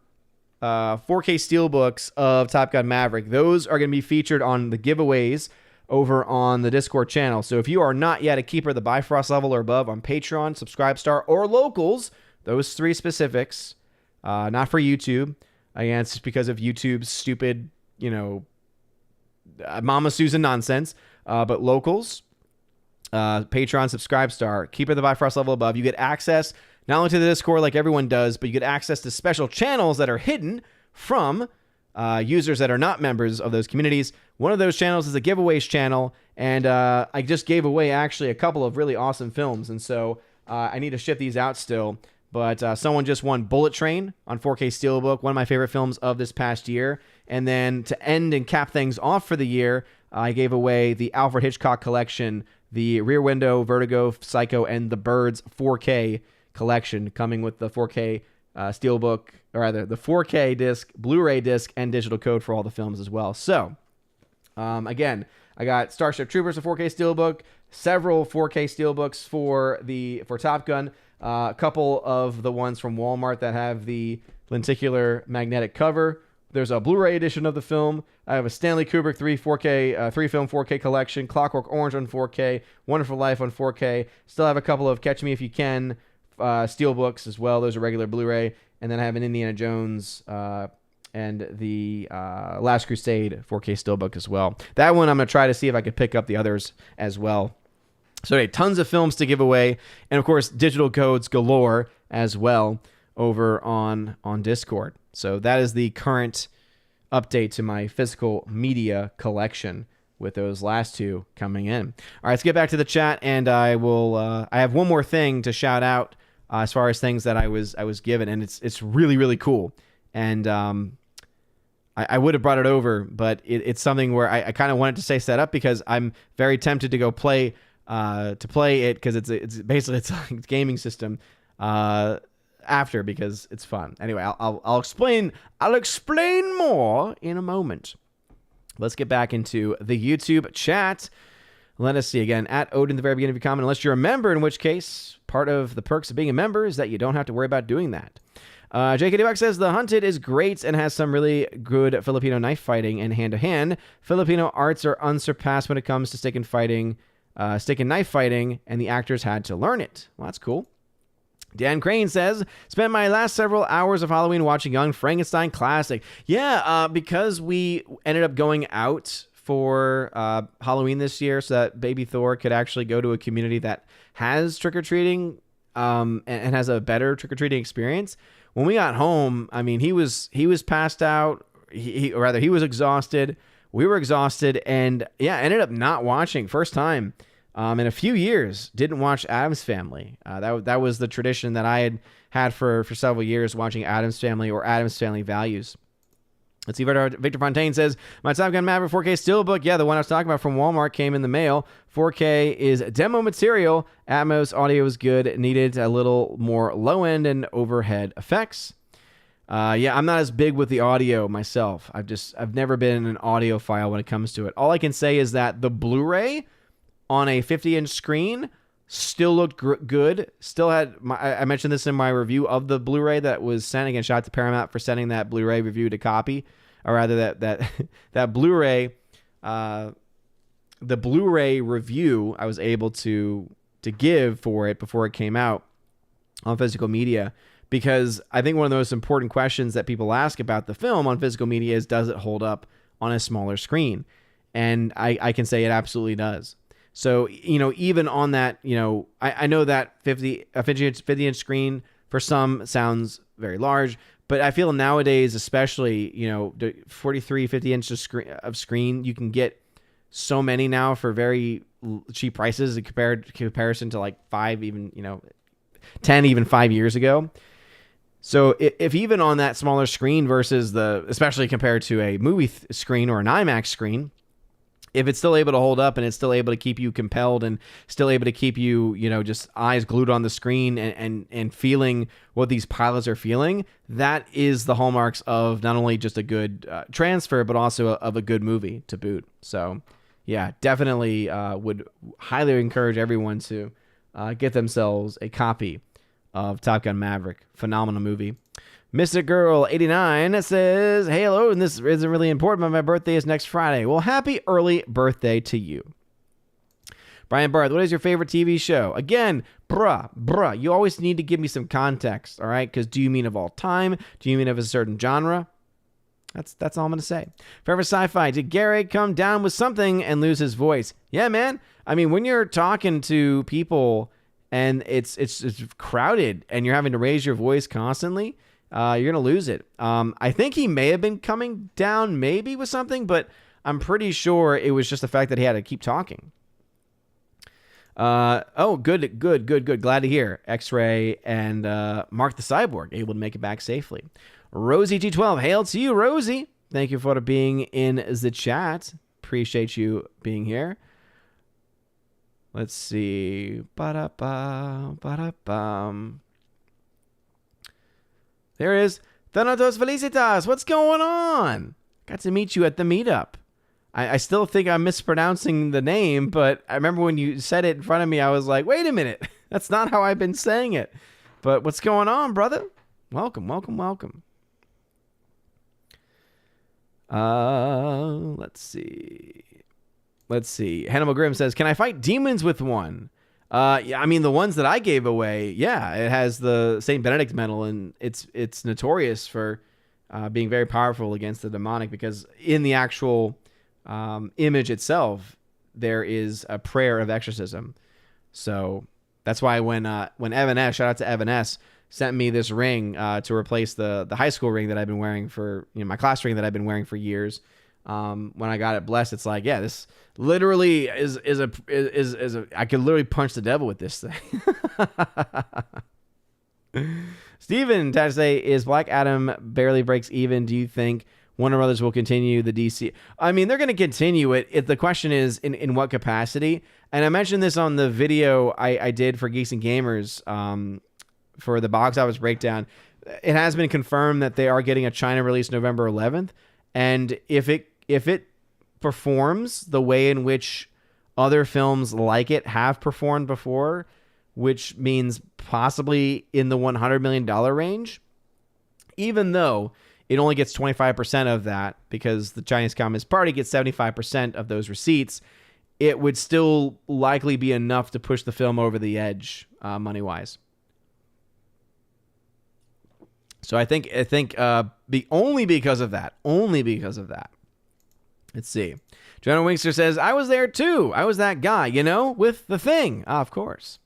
4K Steelbooks of Top Gun Maverick. Those are going to be featured on the giveaways over on the Discord channel. So if you are not yet a keeper of the Bifrost level or above on Patreon, Subscribestar, or Locals, those 3 specifics, not for YouTube. Again, it's just because of YouTube's stupid, Mama Susan nonsense. But Locals, Patreon, Subscribestar, keeper of the Bifrost level above, you get access not only to the Discord like everyone does, but you get access to special channels that are hidden from users that are not members of those communities. One of those channels is a giveaways channel, and I just gave away actually a couple of really awesome films, and so I need to ship these out still. But someone just won Bullet Train on 4K Steelbook, one of my favorite films of this past year. And then to end and cap things off for the year, I gave away the Alfred Hitchcock collection, the Rear Window, Vertigo, Psycho, and The Birds 4K collection, coming with the 4K Steelbook, or rather the 4K disc, Blu-ray disc, and digital code for all the films as well. So Again, I got Starship Troopers, a 4K Steelbook, several 4K Steelbooks for Top Gun, a couple of the ones from Walmart that have the lenticular magnetic cover. There's a Blu-ray edition of the film. I have a Stanley Kubrick 3-film 4K collection, Clockwork Orange on 4K, Wonderful Life on 4K. Still have a couple of Catch Me If You Can Steelbooks as well. Those are regular Blu-ray. And then I have an Indiana Jones and the Last Crusade 4K Steelbook as well. That one I'm going to try to see if I could pick up the others as well. So anyway, tons of films to give away. And of course, digital codes galore as well over on Discord. So that is the current update to my physical media collection with those last two coming in. All right, let's get back to the chat, and I have one more thing to shout out as far as things that I was given, and it's really, really cool. And I would have brought it over, but it's something where I kind of wanted to stay set up because I'm very tempted to go play it because it's basically it's a gaming system after because it's fun. Anyway, I'll explain more in a moment. Let's get back into the YouTube chat. Let us see again at Odin at the very beginning of your comment. Unless you're a member, in which case part of the perks of being a member is that you don't have to worry about doing that. JKDX says The Hunted is great and has some really good Filipino knife fighting and hand-to-hand. Filipino arts are unsurpassed when it comes to stick and knife fighting, and the actors had to learn it. Well, that's cool. Dan Crane says, spent my last several hours of Halloween watching Young Frankenstein Classic. Yeah, because we ended up going out for Halloween this year so that Baby Thor could actually go to a community that has trick-or-treating and has a better trick-or-treating experience. When we got home, I mean, he was passed out. He was exhausted. We were exhausted, and yeah, ended up not watching. First time in a few years, didn't watch Addams Family. That was the tradition that I had for several years, watching Addams Family or Addams Family Values. Let's see. Victor Fontaine says, my Top Gun Maverick 4K Steelbook, yeah, the one I was talking about from Walmart came in the mail. 4K is demo material. Atmos audio is good. Needed a little more low-end and overhead effects. Yeah, I'm not as big with the audio myself. I've never been an audiophile when it comes to it. All I can say is that the Blu-ray on a 50-inch screen still looked good. Still had I mentioned this in my review of the Blu-ray that was sent. Again, shout out to Paramount for sending that Blu-ray review to copy, or rather that Blu-ray, the Blu-ray review I was able to give for it before it came out on physical media, because I think one of the most important questions that people ask about the film on physical media is, does it hold up on a smaller screen? And I can say it absolutely does. So, even on that, I know that 50-inch screen for some sounds very large, but I feel nowadays, especially, the 43, 50 inches of screen, you can get so many now for very cheap prices in comparison to like 10, even 5 years ago. So if even on that smaller screen versus especially compared to a movie screen or an IMAX screen, if it's still able to hold up and it's still able to keep you compelled and still able to keep you, just eyes glued on the screen and feeling what these pilots are feeling, that is the hallmarks of not only just a good transfer, but also of a good movie to boot. So, yeah, definitely would highly encourage everyone to get themselves a copy of Top Gun Maverick. Phenomenal movie. Mystic Girl 89 says, hey, hello, and this isn't really important, but my birthday is next Friday. Well, happy early birthday to you. Brian Barth, what is your favorite TV show? Again, bruh, you always need to give me some context, all right? Because do you mean of all time? Do you mean of a certain genre? That's all I'm going to say. Forever Sci-Fi, did Gary come down with something and lose his voice? Yeah, man. I mean, when you're talking to people and it's crowded and you're having to raise your voice constantly, you're going to lose it. I think he may have been coming down maybe with something, but I'm pretty sure it was just the fact that he had to keep talking. Good. Glad to hear. X-Ray and Mark the Cyborg able to make it back safely. Rosie G12, hail to you, Rosie. Thank you for being in the chat. Appreciate you being here. Let's see. There is Thanatos Felicitas. What's going on? Got to meet you at the meetup. I still think I'm mispronouncing the name, but I remember when you said it in front of me, I was like, wait a minute. That's not how I've been saying it. But what's going on, brother? Welcome, welcome, welcome. Let's see. Hannibal Grimm says, can I fight demons with one? Yeah, I mean, the ones that I gave away, yeah, it has the St. Benedict medal, and it's notorious for being very powerful against the demonic, because in the actual image itself, there is a prayer of exorcism. So that's why when Evan S., shout out to Evan S., sent me this ring to replace the high school ring that I've been wearing for, my class ring that I've been wearing for years. When I got it blessed, it's like, yeah, this literally is a I could literally punch the devil with this thing. Steven Tajay, is Black Adam barely breaks even? Do you think Warner Brothers will continue the DC? I mean, they're going to continue it. The question is in what capacity? And I mentioned this on the video I did for Geeks and Gamers for the box office breakdown. It has been confirmed that they are getting a China release November 11th. And if it performs the way in which other films like it have performed before, which means possibly in the $100 million range, even though it only gets 25% of that because the Chinese Communist Party gets 75% of those receipts, it would still likely be enough to push the film over the edge money-wise. So I think only because of that. Let's see. Jonah Winkster says, I was there too. I was that guy, with the thing. Of course.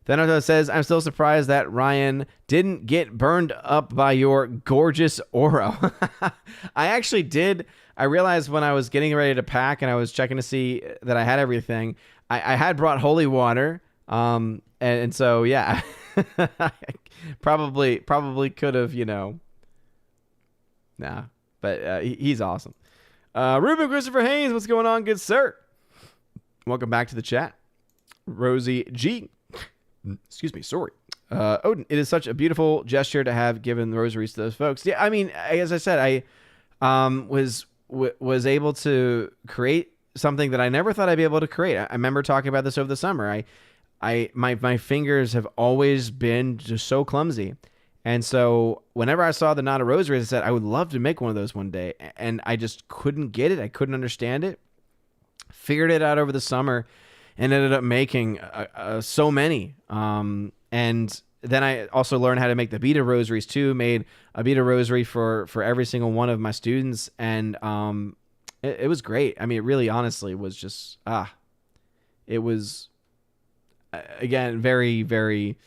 Thanato says, I'm still surprised that Ryan didn't get burned up by your gorgeous Oro. I actually did. I realized when I was getting ready to pack and I was checking to see that I had everything, I had brought holy water. And so, yeah, probably could have, nah, but he's awesome. Ruben Christopher Haynes, what's going on, good sir? Welcome back to the chat. Rosie G. Excuse me, sorry. Odin, it is such a beautiful gesture to have given the rosaries to those folks. Yeah, I mean, as I said, I was able to create something that I never thought I'd be able to create. I remember talking about this over the summer. My fingers have always been just so clumsy. And so whenever I saw the Not a Rosary, I said, I would love to make one of those one day. And I just couldn't get it. I couldn't understand it. Figured it out over the summer and ended up making so many. And then I also learned how to make the Beta Rosaries too. Made a Beta Rosary for every single one of my students. And it was great. I mean, it really honestly was just, it was, again, very, very,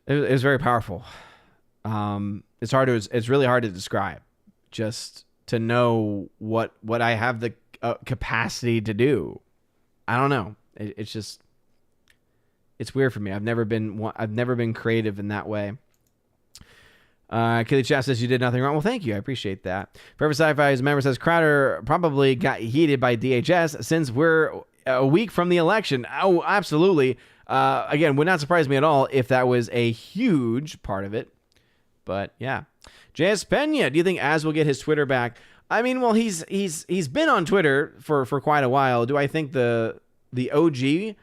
it was very powerful. It's really hard to describe, just to know what I have the capacity to do. I don't know. It's just, it's weird for me. I've never been creative in that way. Kelly Chat says you did nothing wrong. Well, thank you. I appreciate that. Forever Sci-Fi's member says Crowder probably got heated by DHS since we're a week from the election. Oh, absolutely. Again, would not surprise me at all if that was a huge part of it. But yeah. JS Pena, do you think Az will get his Twitter back? I mean, well, he's been on Twitter for quite a while. Do I think the OG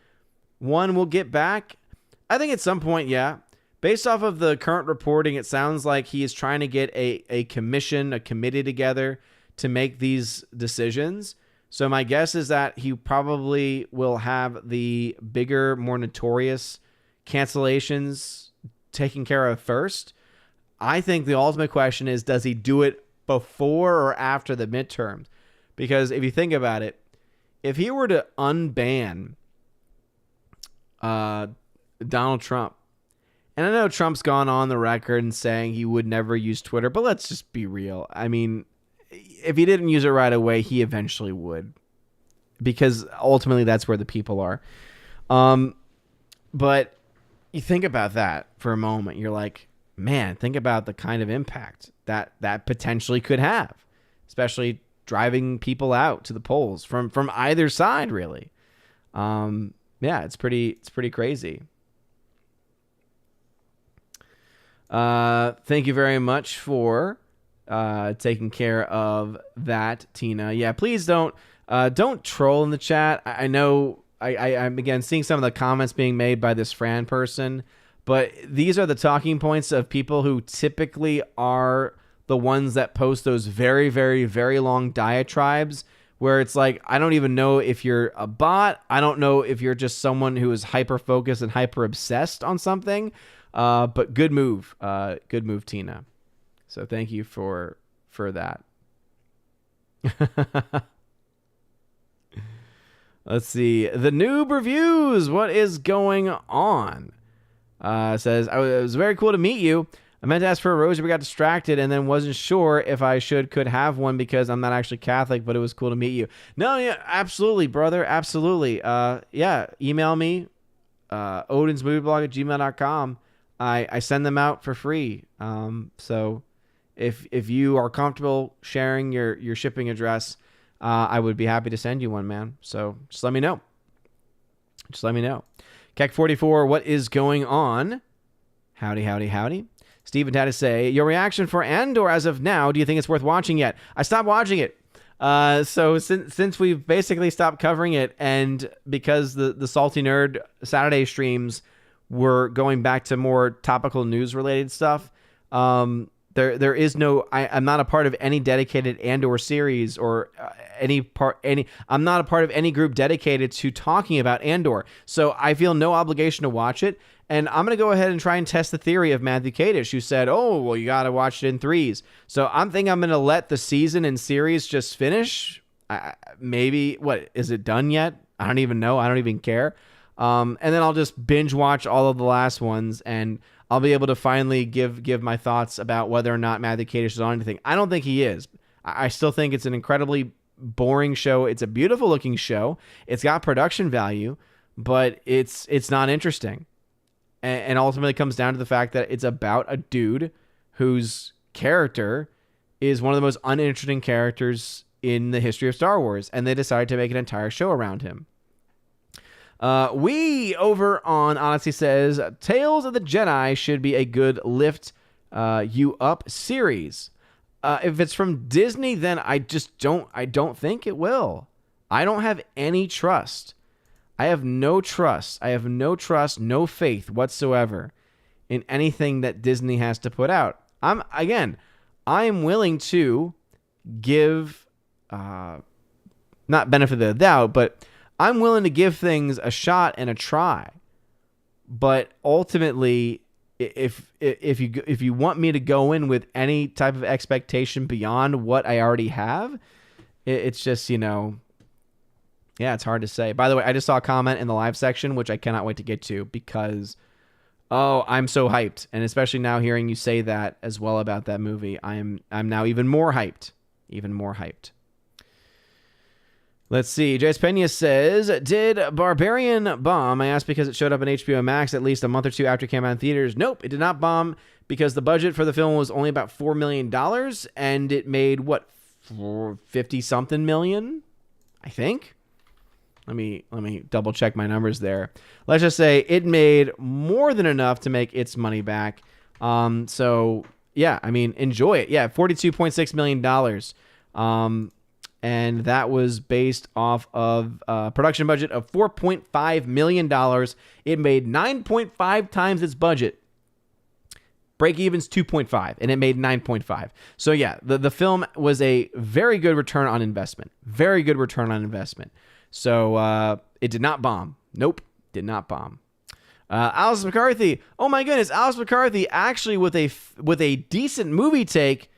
one will get back? I think at some point, yeah. Based off of the current reporting, it sounds like he is trying to get a committee together to make these decisions. So my guess is that he probably will have the bigger, more notorious cancellations taken care of first. I think the ultimate question is, does he do it before or after the midterms? Because if you think about it, if he were to unban Donald Trump, and I know Trump's gone on the record and saying he would never use Twitter, but let's just be real. I mean, if he didn't use it right away, he eventually would, because ultimately that's where the people are. But you think about that for a moment. You're like, man, think about the kind of impact that potentially could have, especially driving people out to the polls from either side, really. Yeah, it's pretty crazy. Thank you very much for taking care of that, Tina. Yeah, please don't troll in the chat. I know I'm again seeing some of the comments being made by this Fran person, but these are the talking points of people who typically are the ones that post those very, very, very long diatribes where it's like, I don't even know if you're a bot. I don't know if you're just someone who is hyper-focused and hyper-obsessed on something. But good move. Good move, Tina. So thank you for that. Let's see. The Noob Reviews. What is going on? Says, it was very cool to meet you. I meant to ask for a rosary, but got distracted and then wasn't sure if I could have one because I'm not actually Catholic, but it was cool to meet you. No, yeah, absolutely, brother. Absolutely. Yeah, email me, odinsmovieblog@gmail.com. I send them out for free. So if you are comfortable sharing your shipping address, I would be happy to send you one, man. So just let me know. Keck44, what is going on? Howdy, howdy, howdy. Steven had to say, your reaction for Andor as of now, do you think it's worth watching yet? I stopped watching it. So since we've basically stopped covering it, and because the Salty Nerd Saturday streams were going back to more topical news related stuff, there is no, I'm not a part of any dedicated Andor series or I'm not a part of any group dedicated to talking about Andor. So I feel no obligation to watch it. And I'm going to go ahead and try and test the theory of Matthew Kadish, who said, oh, well, you got to watch it in threes. So I'm going to let the season and series just finish. Maybe, what, is it done yet? I don't even know. I don't even care. And then I'll just binge watch all of the last ones, and I'll be able to finally give my thoughts about whether or not Matthew Kadish is on anything. I don't think he is. I still think it's an incredibly boring show. It's a beautiful looking show. It's got production value, but it's not interesting. And ultimately comes down to the fact that it's about a dude whose character is one of the most uninteresting characters in the history of Star Wars, and they decided to make an entire show around him. We over on Odyssey says, Tales of the Jedi should be a good lift you up series. If it's from Disney, then I don't think it will. I don't have any trust. I have no trust, no faith whatsoever in anything that Disney has to put out. I am willing to give, not benefit of the doubt, but I'm willing to give things a shot and a try. But ultimately, if you want me to go in with any type of expectation beyond what I already have, it's just, yeah, it's hard to say. By the way, I just saw a comment in the live section, which I cannot wait to get to because, I'm so hyped. And especially now hearing you say that as well about that movie, I'm now even more hyped. Let's see. Jace Pena says, did Barbarian bomb? I asked because it showed up on HBO Max at least a month or two after it came out in theaters. Nope, it did not bomb because the budget for the film was only about $4 million and it made, 50-something million, I think? Let me double check my numbers there. Let's just say it made more than enough to make its money back. So yeah, enjoy it. Yeah, $42.6 million. And that was based off of a production budget of $4.5 million. It made 9.5 times its budget. Break even's 2.5, and it made 9.5. So yeah, the film was a very good return on investment. So it did not bomb. Nope, did not bomb. Alice McCarthy. Oh my goodness, Alice McCarthy actually with a decent movie take.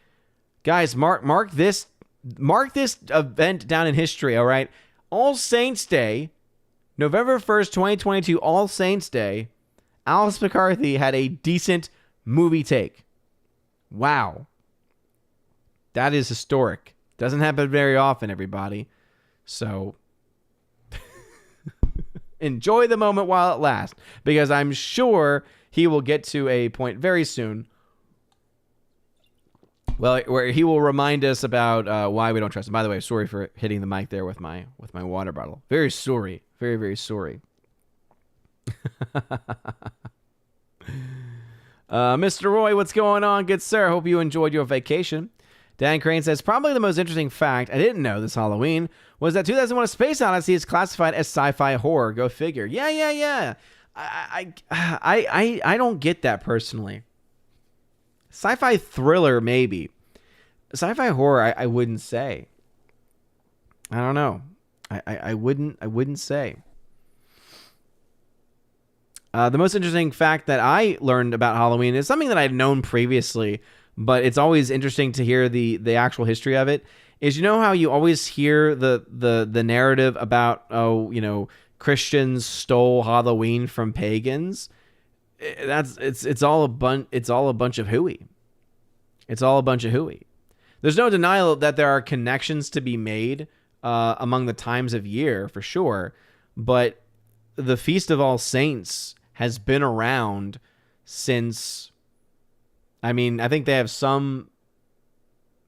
Guys, mark this event down in history. All right, All Saints Day, November 1st, 2022. All Saints Day. Alice McCarthy had a decent movie take. Wow, that is historic. Doesn't happen very often, everybody. So enjoy the moment while it lasts, because I'm sure he will get to a point very soon, well, where he will remind us about why we don't trust him. By the way, sorry for hitting the mic there with my water bottle. Very sorry. Very, very sorry. Mr. Roy, what's going on, good sir? Hope you enjoyed your vacation. Dan Crane says, probably the most interesting fact I didn't know this Halloween was that 2001: A Space Odyssey is classified as sci-fi horror. Go figure. Yeah. I don't get that personally. Sci-fi thriller, maybe. Sci-fi horror, I wouldn't say. I don't know. I wouldn't say. The most interesting fact that I learned about Halloween is something that I'd known previously, but it's always interesting to hear the actual history of it. Is, you know how you always hear the narrative about, Christians stole Halloween from pagans? It's all a bunch of hooey. It's all a bunch of hooey. There's no denial that there are connections to be made among the times of year, for sure, but the Feast of All Saints has been around since, I think they have some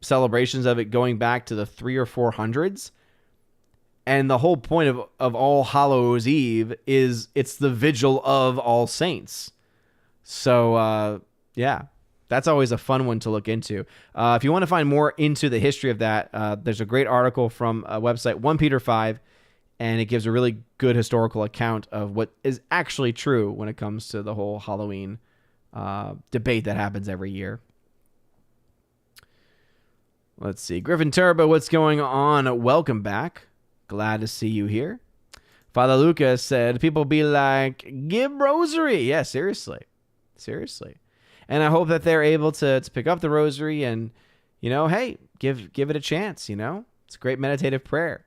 celebrations of it going back to the 300s or 400s. And the whole point of All Hallows Eve is it's the vigil of All Saints. So, yeah, that's always a fun one to look into. If you want to find more into the history of that, there's a great article from a website, 1 Peter 5, and it gives a really good historical account of what is actually true when it comes to the whole Halloween debate that happens every year. Let's see. Griffin Turbo, what's going on? Welcome back. Glad to see you here. Father Lucas said, people be like, give rosary. Yeah, seriously. And I hope that they're able to pick up the rosary and, hey, give it a chance, It's a great meditative prayer.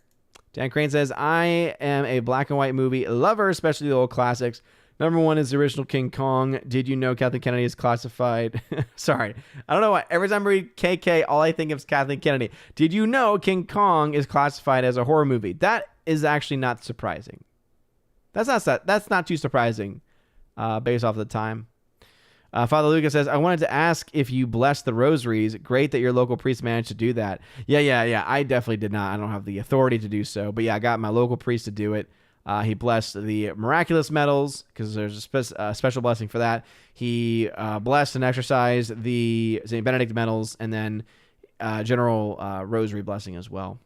Dan Crane says, I am a black and white movie lover, especially the old classics. Number 1 is the original King Kong. Did you know Kathleen Kennedy is classified? Sorry. I don't know why. Every time I read KK, all I think of is Kathleen Kennedy. Did you know King Kong is classified as a horror movie? That is actually not surprising. That's not too surprising based off the time. Father Lucas says, I wanted to ask if you blessed the rosaries. Great that your local priest managed to do that. Yeah. I definitely did not. I don't have the authority to do so. But yeah, I got my local priest to do it. He blessed the miraculous medals because there's a special blessing for that. He blessed and exercised the St. Benedict medals and then general rosary blessing as well.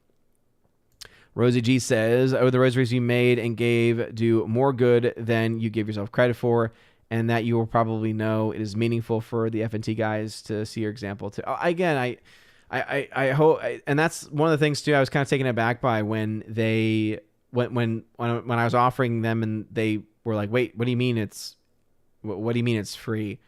Rosie G says, the rosaries you made and gave do more good than you give yourself credit for, and that you will probably know it is meaningful for the FNT guys to see your example too. Again, I hope, and that's one of the things too. I was kind of taken aback by when they when I was offering them, and they were like, "Wait, what do you mean it's free?"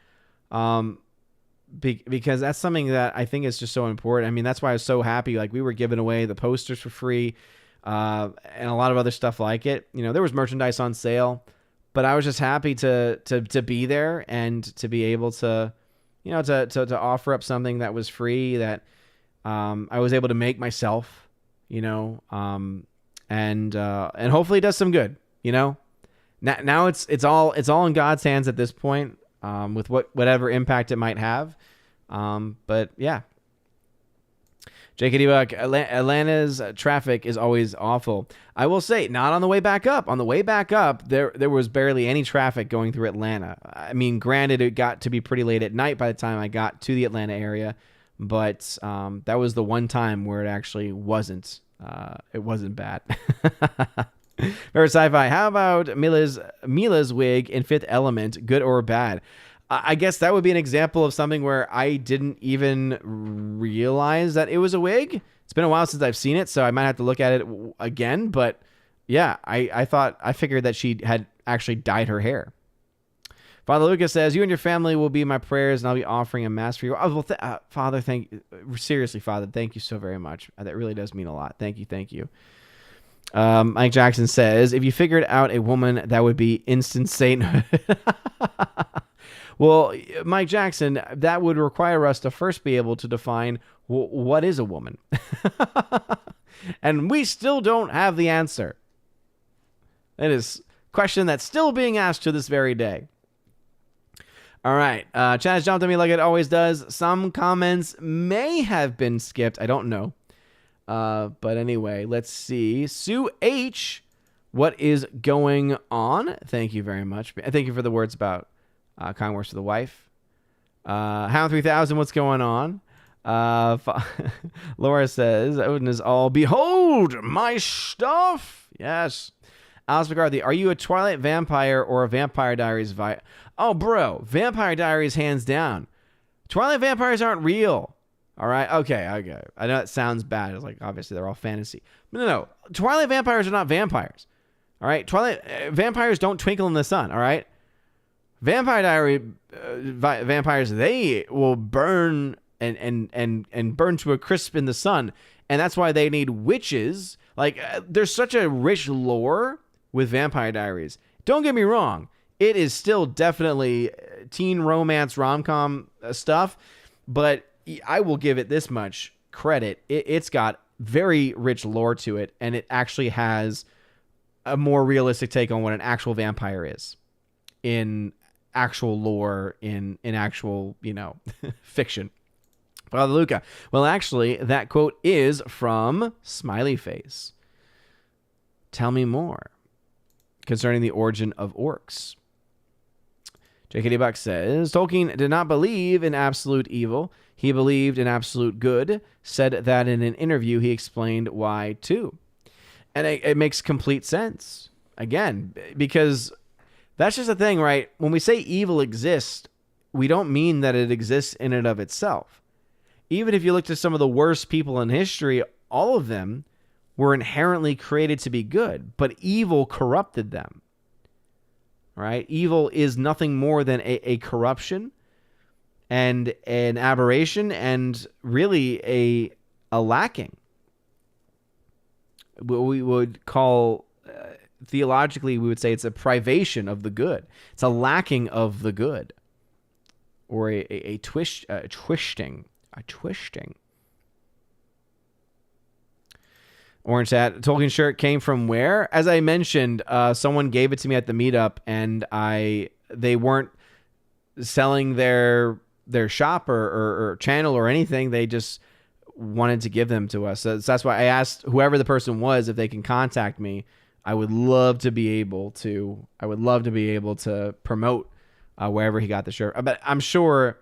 Because that's something that I think is just so important. That's why I was so happy. Like, we were giving away the posters for free, and a lot of other stuff like it. There was merchandise on sale. But I was just happy to be there and to be able to, to offer up something that was free that I was able to make myself, and hopefully it does some good, Now it's all in God's hands at this point, with whatever impact it might have, but yeah. JKD Buck, Atlanta's traffic is always awful. I will say, not on the way back up. On the way back up, there was barely any traffic going through Atlanta. Granted, it got to be pretty late at night by the time I got to the Atlanta area, but that was the one time where it actually wasn't. It wasn't bad. Very sci-fi. How about Mila's wig in Fifth Element? Good or bad? I guess that would be an example of something where I didn't even realize that it was a wig. It's been a while since I've seen it, so I might have to look at it again. But yeah, I figured that she had actually dyed her hair. Father Lucas says, you and your family will be my prayers, and I'll be offering a mass for you. Oh, well, Father, seriously, Father, thank you so very much. That really does mean a lot. Thank you. Mike Jackson says, if you figured out a woman, that would be instant sainthood. Well, Mike Jackson, that would require us to first be able to define what is a woman. And we still don't have the answer. It is a question that's still being asked to this very day. All right. Chat has jumped on me like it always does. Some comments may have been skipped. I don't know. But anyway, let's see. Sue H., what is going on? Thank you very much. Thank you for the words about kind words to the wife. Hound 3000, what's going on? Laura says, Odin is all, behold my stuff. Yes. Alice McCarthy, are you a Twilight vampire or a Vampire Diaries Oh, bro, Vampire Diaries hands down. Twilight vampires aren't real. All right? Okay. I know that sounds bad. It's like, obviously, they're all fantasy. But no. Twilight vampires are not vampires. All right? Twilight vampires don't twinkle in the sun. All right? Vampire Diary vampires, they will burn and burn to a crisp in the sun. And that's why they need witches. Like, there's such a rich lore with Vampire Diaries. Don't get me wrong. It is still definitely teen romance rom-com stuff, but I will give it this much credit. It's got very rich lore to it, and it actually has a more realistic take on what an actual vampire is in actual lore, in actual, fiction. Father Luca. Well, actually, that quote is from Smiley Face. Tell me more concerning the origin of orcs. JKD Buck says, Tolkien did not believe in absolute evil. He believed in absolute good. Said that in an interview, he explained why, too. And it makes complete sense. Again, because that's just the thing, right? When we say evil exists, we don't mean that it exists in and of itself. Even if you look at some of the worst people in history, all of them were inherently created to be good, but evil corrupted them. Right? Evil is nothing more than a corruption and an aberration and really a lacking. What we would call, theologically, we would say it's a privation of the good. It's a lacking of the good. Or a twisting. Orange Hat, Tolkien shirt came from where? As I mentioned, someone gave it to me at the meetup, and they weren't selling their shop or channel or anything. They just wanted to give them to us. So that's why I asked whoever the person was if they can contact me. I would love to be able to. Promote wherever he got the shirt. But I'm sure,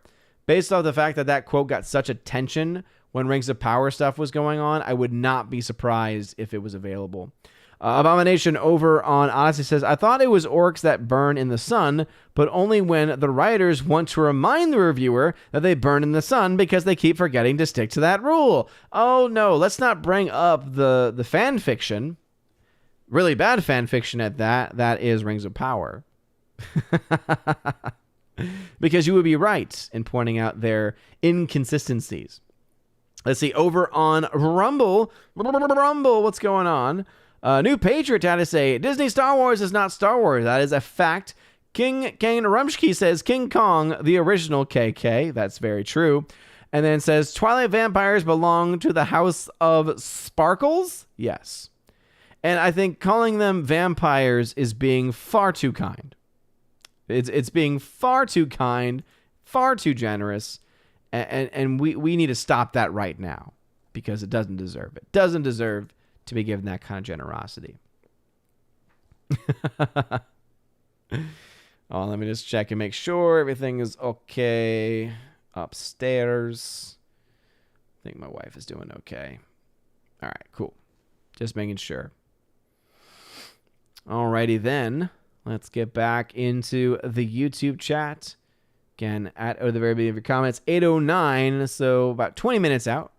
based off the fact that quote got such attention when Rings of Power stuff was going on, I would not be surprised if it was available. Abomination over on Odyssey says, I thought it was orcs that burn in the sun, but only when the writers want to remind the reviewer that they burn in the sun because they keep forgetting to stick to that rule. Oh no, let's not bring up the fan fiction. Really bad fan fiction at that. That is Rings of Power. Because you would be right in pointing out their inconsistencies. Let's see, over on Rumble, what's going on? New Patriot had to say, Disney Star Wars is not Star Wars. That is a fact. King Kane Rumsky says, King Kong, the original KK. That's very true. And then says, Twilight vampires belong to the House of Sparkles? Yes. And I think calling them vampires is being far too kind. It's being far too kind, far too generous. And we need to stop that right now because it doesn't deserve it. Doesn't deserve to be given that kind of generosity. Oh, let me just check and make sure everything is okay upstairs. I think my wife is doing okay. All right, cool. Just making sure. Alrighty then. Let's get back into the YouTube chat. Again, at the very beginning of your comments, 8:09, so about 20 minutes out.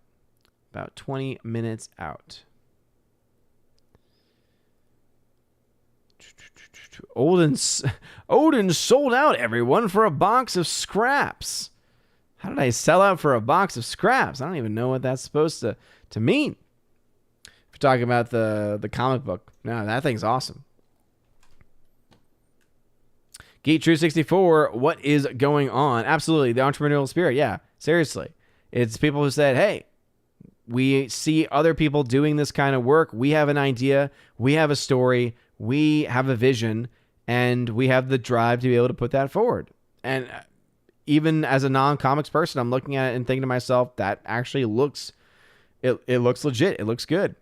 About 20 minutes out. Odin sold out, everyone, for a box of scraps. How did I sell out for a box of scraps? I don't even know what that's supposed to mean. If you're talking about the comic book, no, that thing's awesome. Geek True 64, what is going on? Absolutely, the entrepreneurial spirit. Yeah, seriously. It's people who said, hey, we see other people doing this kind of work. We have an idea. We have a story. We have a vision. And we have the drive to be able to put that forward. And even as a non-comics person, I'm looking at it and thinking to myself, that actually looks, it looks legit. It looks good.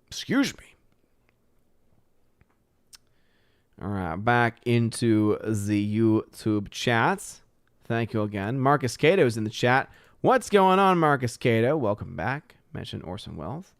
Excuse me. All right, back into the YouTube chat. Thank you again. Marcus Cato is in the chat. What's going on, Marcus Cato? Welcome back. Mention Orson Welles.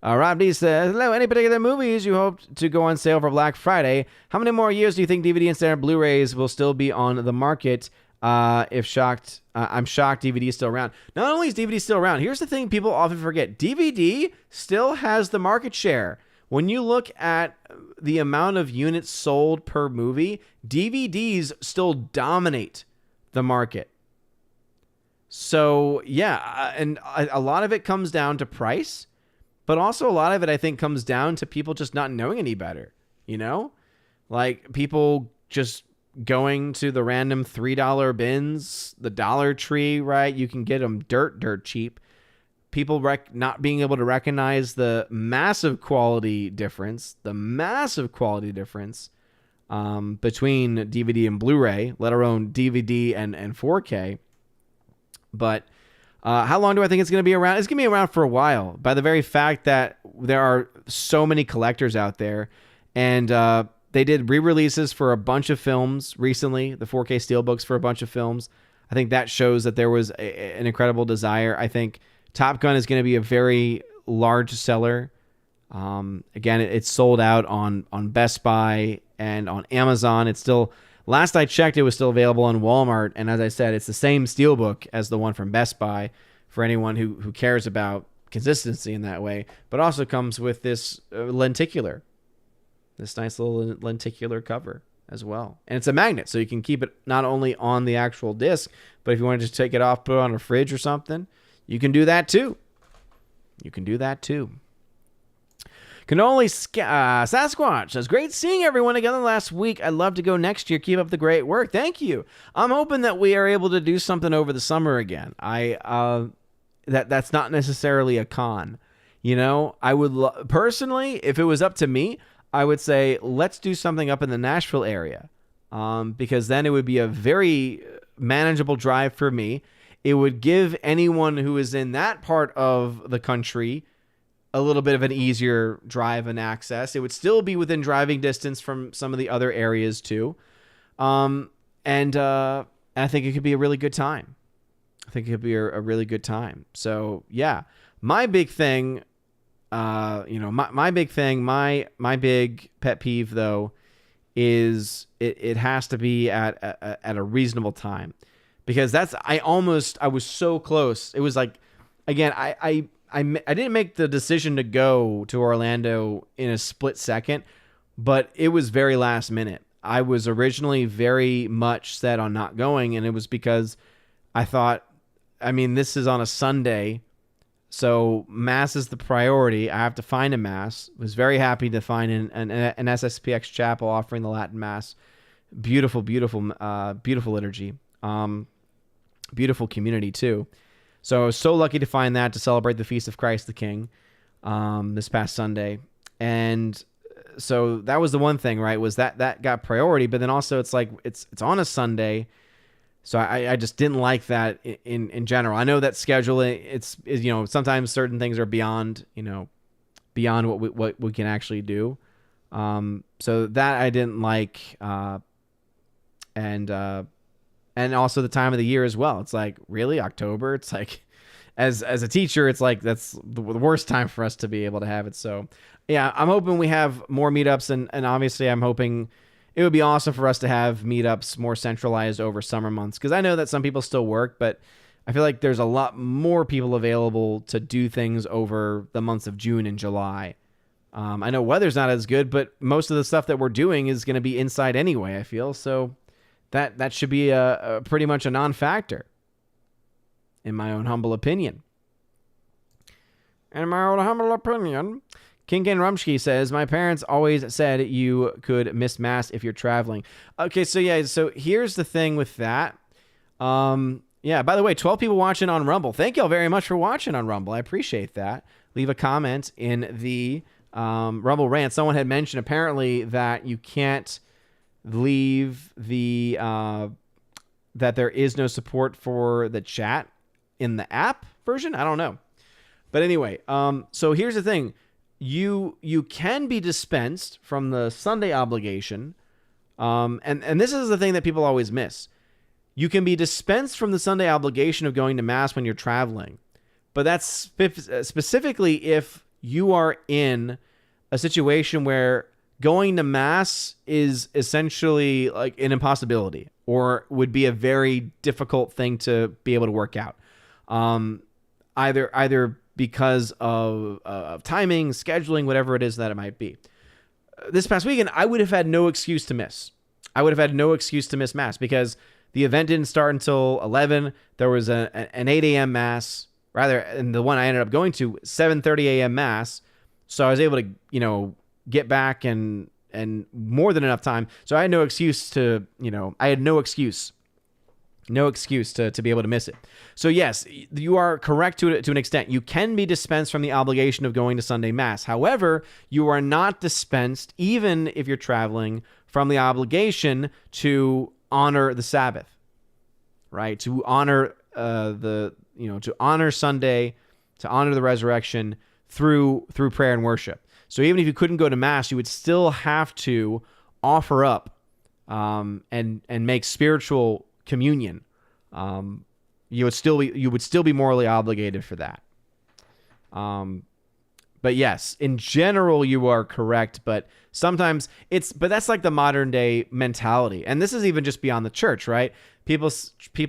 Rob D says, hello, any particular movies you hope to go on sale for Black Friday? How many more years do you think DVD and standard Blu-rays will still be on the market? I'm shocked DVD is still around. Not only is DVD still around, here's the thing people often forget. DVD still has the market share. When you look at the amount of units sold per movie, DVDs still dominate the market. So, yeah, and a lot of it comes down to price, but also a lot of it, I think, comes down to people just not knowing any better, you know? Like, people just going to the random $3 bins, the Dollar Tree, right? You can get them dirt cheap. People not being able to recognize the massive quality difference between DVD and Blu-ray, let alone DVD and 4K. But how long do I think it's going to be around? It's going to be around for a while by the very fact that there are so many collectors out there. And they did re-releases for a bunch of films recently, the 4K Steelbooks for a bunch of films. I think that shows that there was an incredible desire. I think Top Gun is going to be a very large seller. Again, it's sold out on Best Buy and on Amazon. It's still... Last I checked, it was still available on Walmart, and as I said, it's the same steelbook as the one from Best Buy for anyone who cares about consistency in that way, but also comes with this lenticular, this nice little lenticular cover as well. And it's a magnet, so you can keep it not only on the actual disc, but if you want to just take it off, put it on a fridge or something, you can do that too. Canoli Sasquatch says, great seeing everyone together last week. I'd love to go next year. Keep up the great work. Thank you. I'm hoping that we are able to do something over the summer again. That's not necessarily a con. You know, I would personally, if it was up to me, I would say let's do something up in the Nashville area, because then it would be a very manageable drive for me. It would give anyone who is in that part of the country a little bit of an easier drive and access. It would still be within driving distance from some of the other areas too. And I think it could be a really good time. really good time. So yeah, my big thing, my big pet peeve though, is it has to be at a reasonable time, because I was so close. It was like, again, I didn't make the decision to go to Orlando in a split second, but it was very last minute. I was originally very much set on not going, and it was because I thought, this is on a Sunday, so Mass is the priority. I have to find a Mass. Was very happy to find an SSPX chapel offering the Latin Mass. Beautiful liturgy. Beautiful community too. So I was so lucky to find that to celebrate the Feast of Christ the King this past Sunday. And so that was the one thing, right, was that got priority. But then also it's like it's on a Sunday. So I just didn't like that in general. I know that scheduling, it's sometimes certain things are beyond what we can actually do. So that I didn't like. And also the time of the year as well. It's like, really, October? It's like, as a teacher, it's like that's the worst time for us to be able to have it. So yeah, I'm hoping we have more meetups, and obviously I'm hoping it would be awesome for us to have meetups more centralized over summer months, because I know that some people still work, but I feel like there's a lot more people available to do things over the months of June and July. I know weather's not as good, but most of the stuff that we're doing is going to be inside anyway, I feel. So that should be a pretty much a non-factor, in my own humble opinion. King Ken Rumsky says, my parents always said you could miss Mass if you're traveling. Okay, so here's the thing with that. Yeah, by the way, 12 people watching on Rumble. Thank y'all very much for watching on Rumble. I appreciate that. Leave a comment in the Rumble rant. Someone had mentioned apparently that you can't leave the that there is no support for the chat in the app version. I don't know, but anyway, so here's the thing: you can be dispensed from the Sunday obligation, and this is the thing that people always miss. You can be dispensed from the Sunday obligation of going to Mass when you're traveling, but that's specifically if you are in a situation where going to Mass is essentially like an impossibility or would be a very difficult thing to be able to work out. Either because of timing, scheduling, whatever it is that it might be. This past weekend, I would have had no excuse to miss. I would have had no excuse to miss Mass because the event didn't start until 11. There was an 8 a.m. Mass, rather, and the one I ended up going to, 7:30 a.m. Mass. So I was able to, get back and more than enough time. So I had no excuse to, no excuse to be able to miss it. So yes, you are correct to an extent. You can be dispensed from the obligation of going to Sunday Mass. However, you are not dispensed, even if you're traveling, from the obligation to honor the Sabbath, right? To honor to honor Sunday, to honor the resurrection through prayer and worship. So even if you couldn't go to Mass, you would still have to offer up and make spiritual communion. You would still be morally obligated for that. But yes, in general, you are correct. But sometimes but that's like the modern day mentality. And this is even just beyond the church, right? People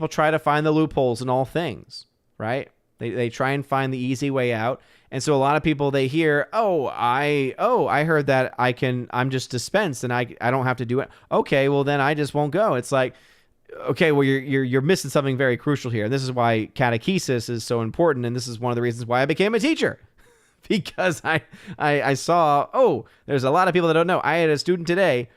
try to find the loopholes in all things, right? They try and find the easy way out. And so a lot of people, they hear, I heard that I'm just dispensed and I don't have to do it. Okay, well then I just won't go. It's like, okay, well you're missing something very crucial here. And this is why catechesis is so important. And this is one of the reasons why I became a teacher. Because I saw, there's a lot of people that don't know. I had a student today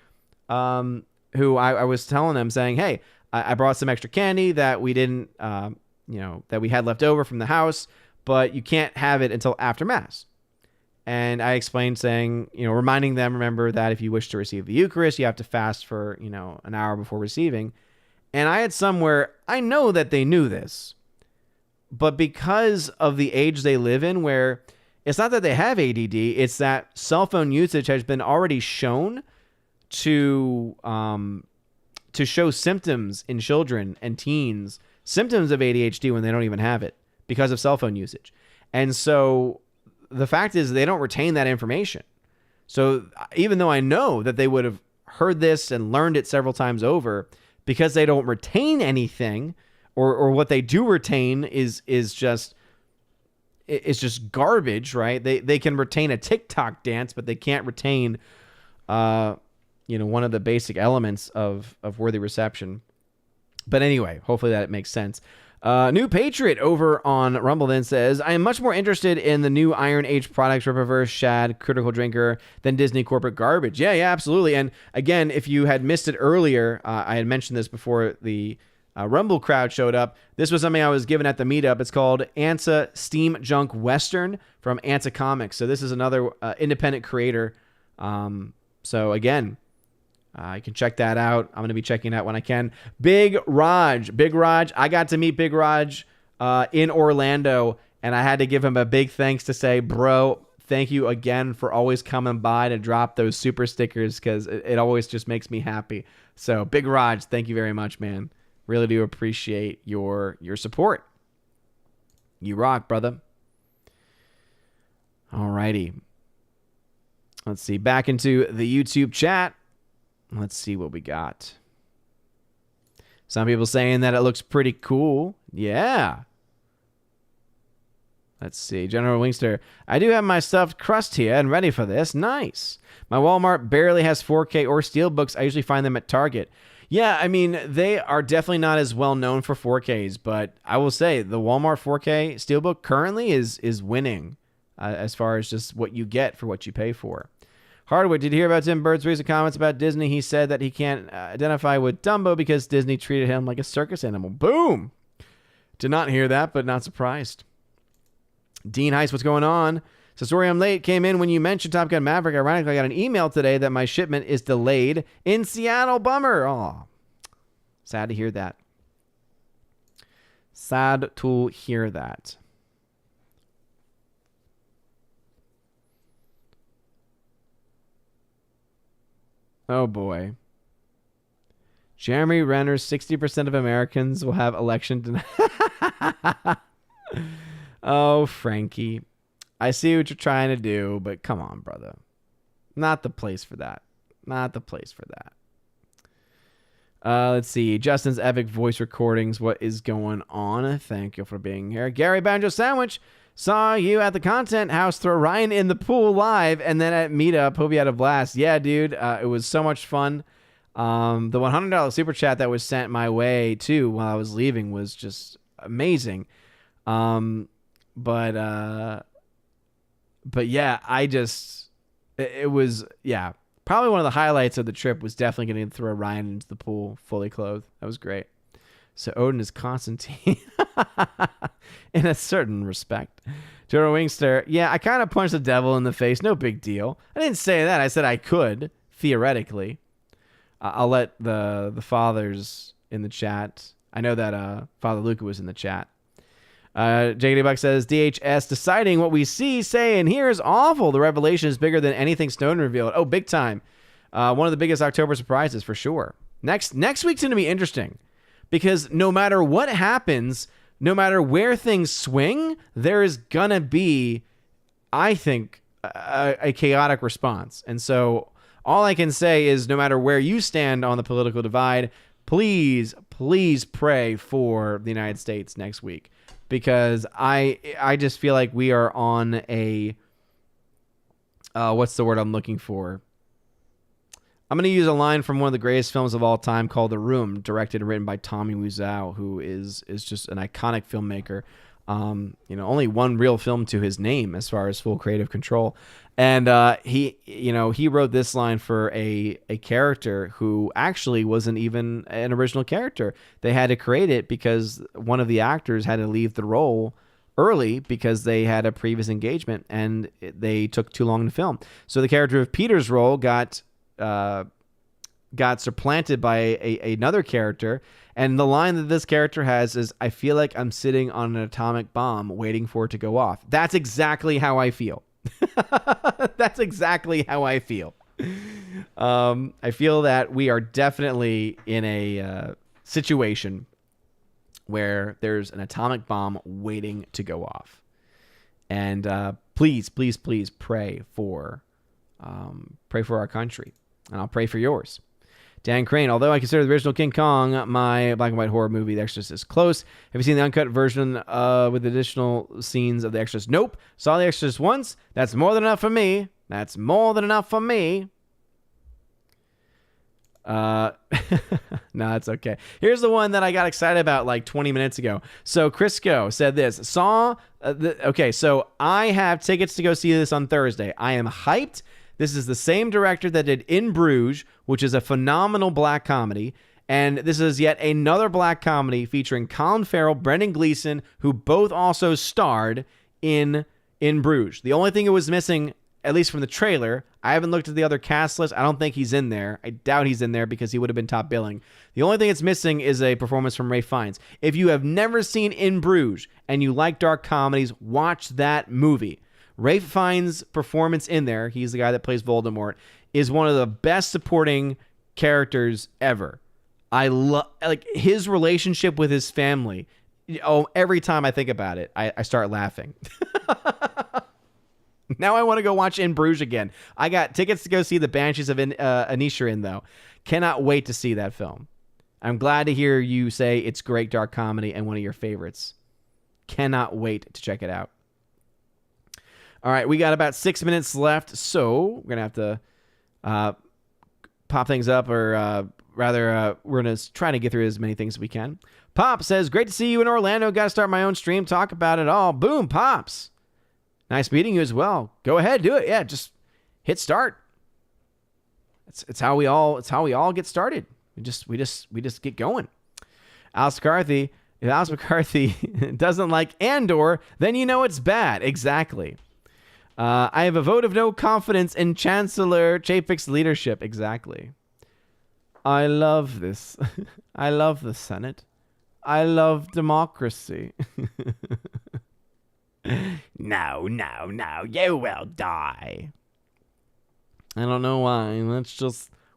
who I was telling them, saying, hey, I brought some extra candy that we didn't, that we had left over from the house, but you can't have it until after Mass. And I explained, saying, reminding them, remember that if you wish to receive the Eucharist, you have to fast for, an hour before receiving. And I had somewhere, I know that they knew this, but because of the age they live in, where it's not that they have ADD, it's that cell phone usage has been already shown to show symptoms in children and teens, symptoms of ADHD when they don't even have it because of cell phone usage. And so the fact is they don't retain that information. So even though I know that they would have heard this and learned it several times over, because they don't retain anything, or what they do retain is just garbage, right? They can retain a TikTok dance, but they can't retain one of the basic elements of worthy reception. But anyway, hopefully that makes sense. New Patriot over on Rumble then says, I am much more interested in the new Iron Age products, Ripperverse, Shad, Critical Drinker, than Disney corporate garbage. Yeah, absolutely. And again, if you had missed it earlier, I had mentioned this before the Rumble crowd showed up. This was something I was given at the meetup. It's called Ansa Steam Junk Western from Ansa Comics. So this is another independent creator. So again, you can check that out. I'm going to be checking it out when I can. Big Raj. I got to meet Big Raj in Orlando, and I had to give him a big thanks to say, bro, thank you again for always coming by to drop those super stickers, because it always just makes me happy. So Big Raj, thank you very much, man. Really do appreciate your support. You rock, brother. Alrighty. Let's see. Back into the YouTube chat. Let's see what we got. Some people saying that it looks pretty cool. Yeah. Let's see. General Wingster. I do have my stuffed crust here and ready for this. Nice. My Walmart barely has 4K or Steelbooks. I usually find them at Target. Yeah, I mean, they are definitely not as well known for 4Ks, but I will say the Walmart 4K Steelbook currently is winning as far as just what you get for what you pay for. Hardwood, did you hear about Tim Bird's recent comments about Disney? He said that he can't identify with Dumbo because Disney treated him like a circus animal. Boom! Did not hear that, but not surprised. Dean Heiss, what's going on? So sorry I'm late. Came in when you mentioned Top Gun Maverick. Ironically, I got an email today that my shipment is delayed in Seattle. Bummer. Oh, sad to hear that. Sad to hear that. Oh, boy. Jeremy Renner, 60% of Americans will have election denied. Oh, Frankie. I see what you're trying to do, but come on, brother. Not the place for that. Not the place for that. Let's see. Justin's epic voice recordings. What is going on? Thank you for being here. Gary Banjo Sandwich. Saw you at the Content House throw Ryan in the pool live and then at Meetup. Hope you had a blast. Yeah, dude. It was so much fun. The $100 super chat that was sent my way, too, while I was leaving was just amazing. But yeah, it was, yeah. Probably one of the highlights of the trip was definitely getting to throw Ryan into the pool fully clothed. That was great. So Odin is Constantine in a certain respect. Jordan Wingster, yeah, I kind of punched the devil in the face. No big deal. I didn't say that. I said I could, theoretically. I'll let the fathers in the chat. I know that Father Luca was in the chat. JD Buck says, DHS deciding what we see, say, and hear is awful. The revelation is bigger than anything Snowden revealed. Oh, big time. One of the biggest October surprises for sure. Next week's going to be interesting because no matter what happens, no matter where things swing, there is going to be, I think, a chaotic response. And so all I can say is no matter where you stand on the political divide, please pray for the United States next week. Because I just feel like we are on a, what's the word I'm looking for? I'm going to use a line from one of the greatest films of all time called The Room, directed and written by Tommy Wiseau, who is just an iconic filmmaker. Only one real film to his name as far as full creative control. And he wrote this line for a character who actually wasn't even an original character. They had to create it because one of the actors had to leave the role early because they had a previous engagement and they took too long to film. So the character of Peter's role got supplanted by another character. And the line that this character has is, I feel like I'm sitting on an atomic bomb waiting for it to go off. That's exactly how I feel. That's exactly how I feel. I feel that we are definitely in a situation where there's an atomic bomb waiting to go off. And please pray for our country. And I'll pray for yours. Dan Crane, although I consider the original King Kong my black and white horror movie, The Exorcist is close. Have you seen the uncut version with additional scenes of The Exorcist? Nope. Saw The Exorcist once. That's more than enough for me. No, it's okay. Here's the one that I got excited about like 20 minutes ago. So Crisco said this. So I have tickets to go see this on Thursday. I am hyped. This is the same director that did In Bruges, which is a phenomenal black comedy. And this is yet another black comedy featuring Colin Farrell, Brendan Gleeson, who both also starred in Bruges. The only thing it was missing, at least from the trailer, I haven't looked at the other cast list. I don't think he's in there. I doubt he's in there because he would have been top billing. The only thing it's missing is a performance from Ralph Fiennes. If you have never seen In Bruges and you like dark comedies, watch that movie. Ralph Fiennes' performance in there, he's the guy that plays Voldemort, is one of the best supporting characters ever. I love his relationship with his family. Oh, every time I think about it, I start laughing. Now I want to go watch In Bruges again. I got tickets to go see The Banshees of Inisherin, though. Cannot wait to see that film. I'm glad to hear you say it's great dark comedy and one of your favorites. Cannot wait to check it out. All right, we got about 6 minutes left, so we're going to have to pop things up, or rather, we're going to try to get through as many things as we can. Pop says, great to see you in Orlando. Got to start my own stream, talk about it all. Boom, Pops. Nice meeting you as well. Go ahead, do it. Yeah, just hit start. It's how we all get started. We just get going. Alice McCarthy, if Alice McCarthy doesn't like Andor, then you know it's bad. Exactly. I have a vote of no confidence in Chancellor Chapek's leadership. Exactly. I love this. I love the Senate. I love democracy. No, you will die. I don't know why.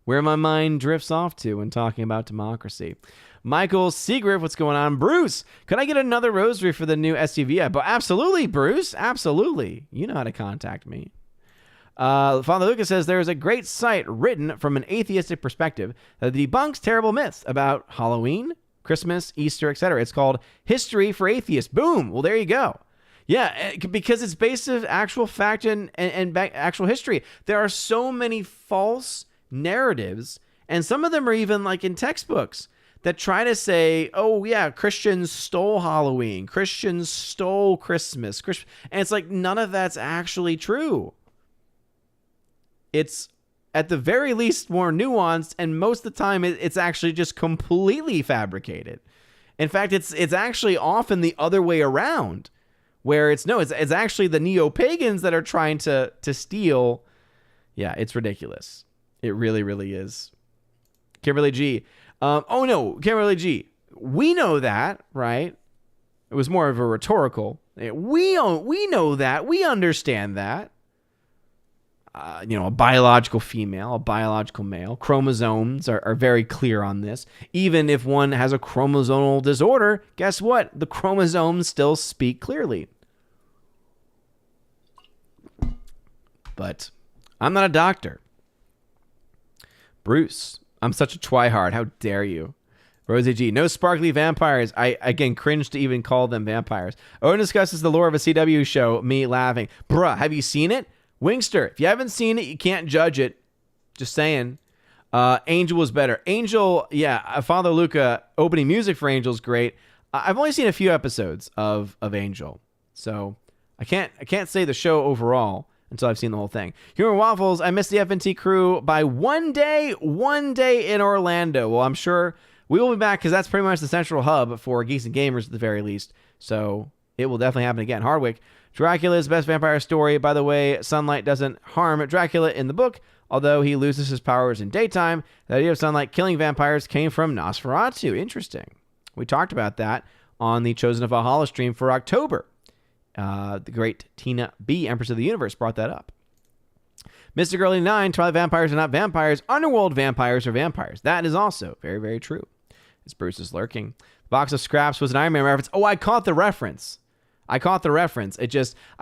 We're where my mind drifts off to when talking about democracy. Michael Seagriff, what's going on? Bruce, could I get another rosary for the new SUV I bought? Absolutely, Bruce. Absolutely. You know how to contact me. Father Lucas says there is a great site written from an atheistic perspective that debunks terrible myths about Halloween, Christmas, Easter, etc. It's called History for Atheists. Boom. Well, there you go. Yeah, because it's based on actual fact and actual history. There are so many false narratives, and some of them are even like in textbooks that try to say, oh, yeah, Christians stole Halloween. Christians stole Christmas. And it's like, none of that's actually true. It's, at the very least, more nuanced, and most of the time, it's actually just completely fabricated. In fact, it's actually often the other way around, where it's actually the neo-pagans that are trying to steal. Yeah, it's ridiculous. It really, really is. Kimberly G. Kimberly G. We know that, right? It was more of a rhetorical. We know that. We understand that. A biological female, a biological male. Chromosomes are very clear on this. Even if one has a chromosomal disorder, guess what? The chromosomes still speak clearly. But I'm not a doctor. Bruce, I'm such a twihard. How dare you? Rosie G. No sparkly vampires. I, again, cringe to even call them vampires. Owen discusses the lore of a CW show. Me laughing. Bruh, have you seen it? Wingster, if you haven't seen it, you can't judge it. Just saying. Angel was better. Angel, yeah, Father Luca, opening music for Angel is great. I've only seen a few episodes of Angel. So I can't say the show overall until I've seen the whole thing. Human Waffles, I missed the FNT crew by one day in Orlando. Well, I'm sure we will be back because that's pretty much the central hub for Geeks and Gamers at the very least. So it will definitely happen again. Hardwick, Dracula's best vampire story. By the way, sunlight doesn't harm Dracula in the book, although he loses his powers in daytime. The idea of sunlight killing vampires came from Nosferatu. Interesting. We talked about that on the Chosen of Valhalla stream for October. The great Tina B, Empress of the Universe, brought that up. Mr. Girly 9, Twilight vampires are not vampires. Underworld vampires are vampires. That is also very, very true. As Bruce is lurking. Box of Scraps was an Iron Man reference. Oh, I caught the reference. I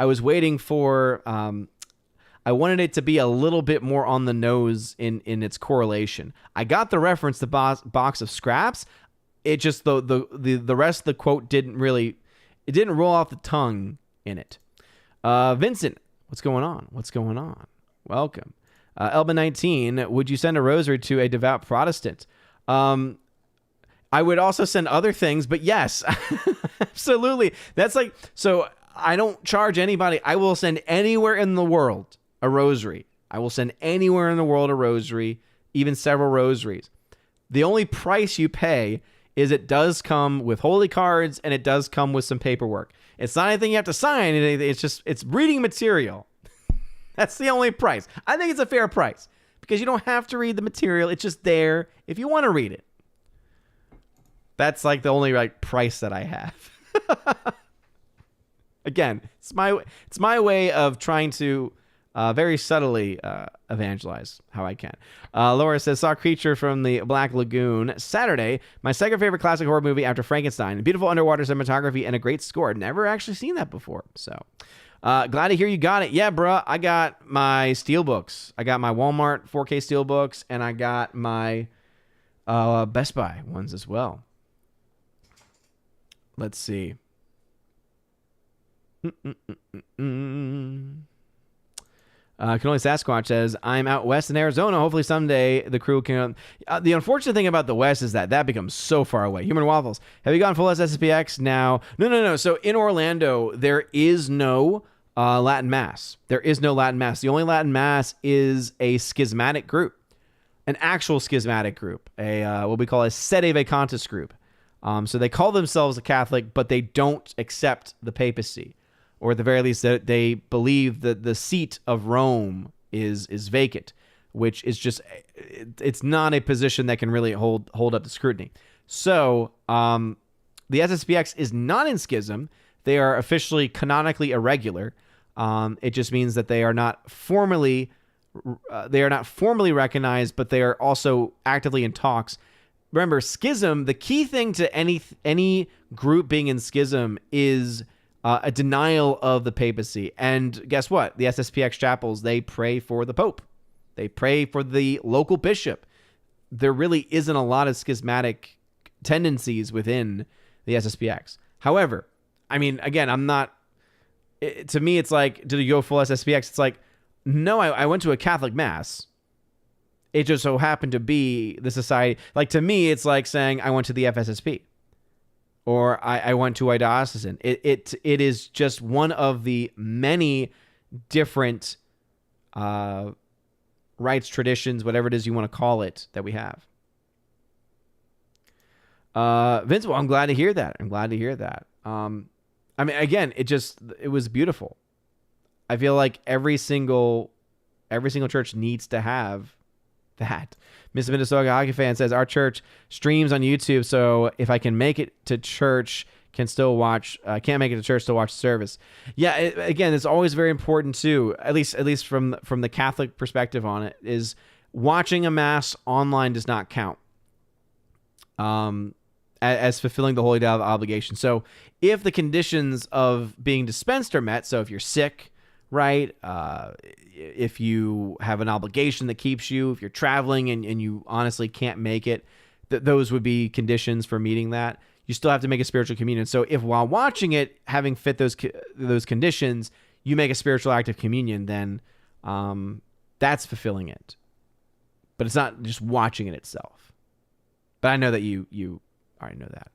was waiting for, I wanted it to be a little bit more on the nose in its correlation. I got the reference, the box of Scraps. It just, the rest of the quote didn't roll off the tongue in it. Vincent, what's going on? Welcome. Elba 19, would you send a rosary to a devout Protestant? I would also send other things, but yes, absolutely. That's like, so I don't charge anybody. I will send anywhere in the world a rosary. I will send anywhere in the world a rosary, even several rosaries. The only price you pay is it does come with holy cards and it does come with some paperwork. It's not anything you have to sign. It's reading material. That's the only price. I think it's a fair price because you don't have to read the material. It's just there if you want to read it. That's like the only price that I have. Again, it's my way of trying to very subtly evangelize how I can. Laura says, saw Creature from the Black Lagoon Saturday. My second favorite classic horror movie after Frankenstein. Beautiful underwater cinematography and a great score. Never actually seen that before. So glad to hear you got it. Yeah, bruh. I got my Steelbooks. I got my Walmart 4K Steelbooks, and I got my Best Buy ones as well. Let's see. Can Only Sasquatch says, I'm out west in Arizona. Hopefully someday the crew can... the unfortunate thing about the west is that becomes so far away. Human Waffles, have you gone full SSPX now? No. So in Orlando, there is no Latin Mass. There is no Latin Mass. The only Latin Mass is a schismatic group. An actual schismatic group. What we call a sede vacantis group. So they call themselves a Catholic, but they don't accept the papacy. Or at the very least, they believe that the seat of Rome is vacant, which is just, it's not a position that can really hold up to scrutiny. So the SSPX is not in schism. They are officially canonically irregular. It just means that they are not formally they are not formally recognized, but they are also actively in talks. Remember, schism, the key thing to any group being in schism is a denial of the papacy. And guess what? The SSPX chapels, they pray for the Pope. They pray for the local bishop. There really isn't a lot of schismatic tendencies within the SSPX. However, I mean, again, to me, it's like, did you go full SSPX? It's like, no, I went to a Catholic mass. It just so happened to be the society. Like, to me, it's like saying I went to the FSSP or I went to a diocesan. It is just one of the many different rites, traditions, whatever it is you want to call it, that we have. Vince, well, I'm glad to hear that. I mean, again, it was beautiful. I feel like every single church needs to have that. Miss Minnesota Hockey Fan says, our church streams on YouTube, so if I can make it to church, can't make it to church to watch the service. Yeah, again, it's always very important too, at least from the Catholic perspective on it, is watching a mass online does not count as fulfilling the holy obligation. So if the conditions of being dispensed are met, so if you're sick, right, if you have an obligation that keeps you, if you're traveling and you honestly can't make it, those would be conditions for meeting that. You still have to make a spiritual communion. So if while watching it, having fit those conditions, you make a spiritual act of communion, then that's fulfilling it. But it's not just watching it itself. But I know that you already know that.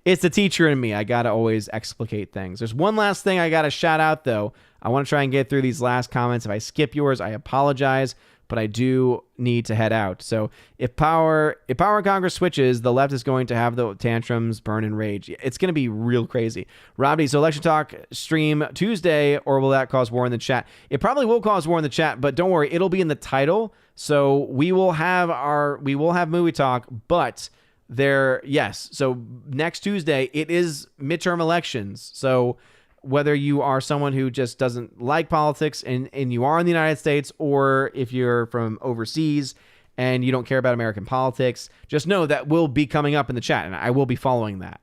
It's the teacher in me. I got to always explicate things. There's one last thing I got to shout out, though. I want to try and get through these last comments. If I skip yours, I apologize, but I do need to head out. So if power in Congress switches, the left is going to have the tantrums, burn, and rage. It's going to be real crazy. Robbie, so election talk stream Tuesday, or will that cause war in the chat? It probably will cause war in the chat, but don't worry, it'll be in the title. So we will have movie talk, but so next Tuesday, it is midterm elections. So whether you are someone who just doesn't like politics and you are in the United States, or if you're from overseas and you don't care about American politics, just know that will be coming up in the chat, and I will be following that.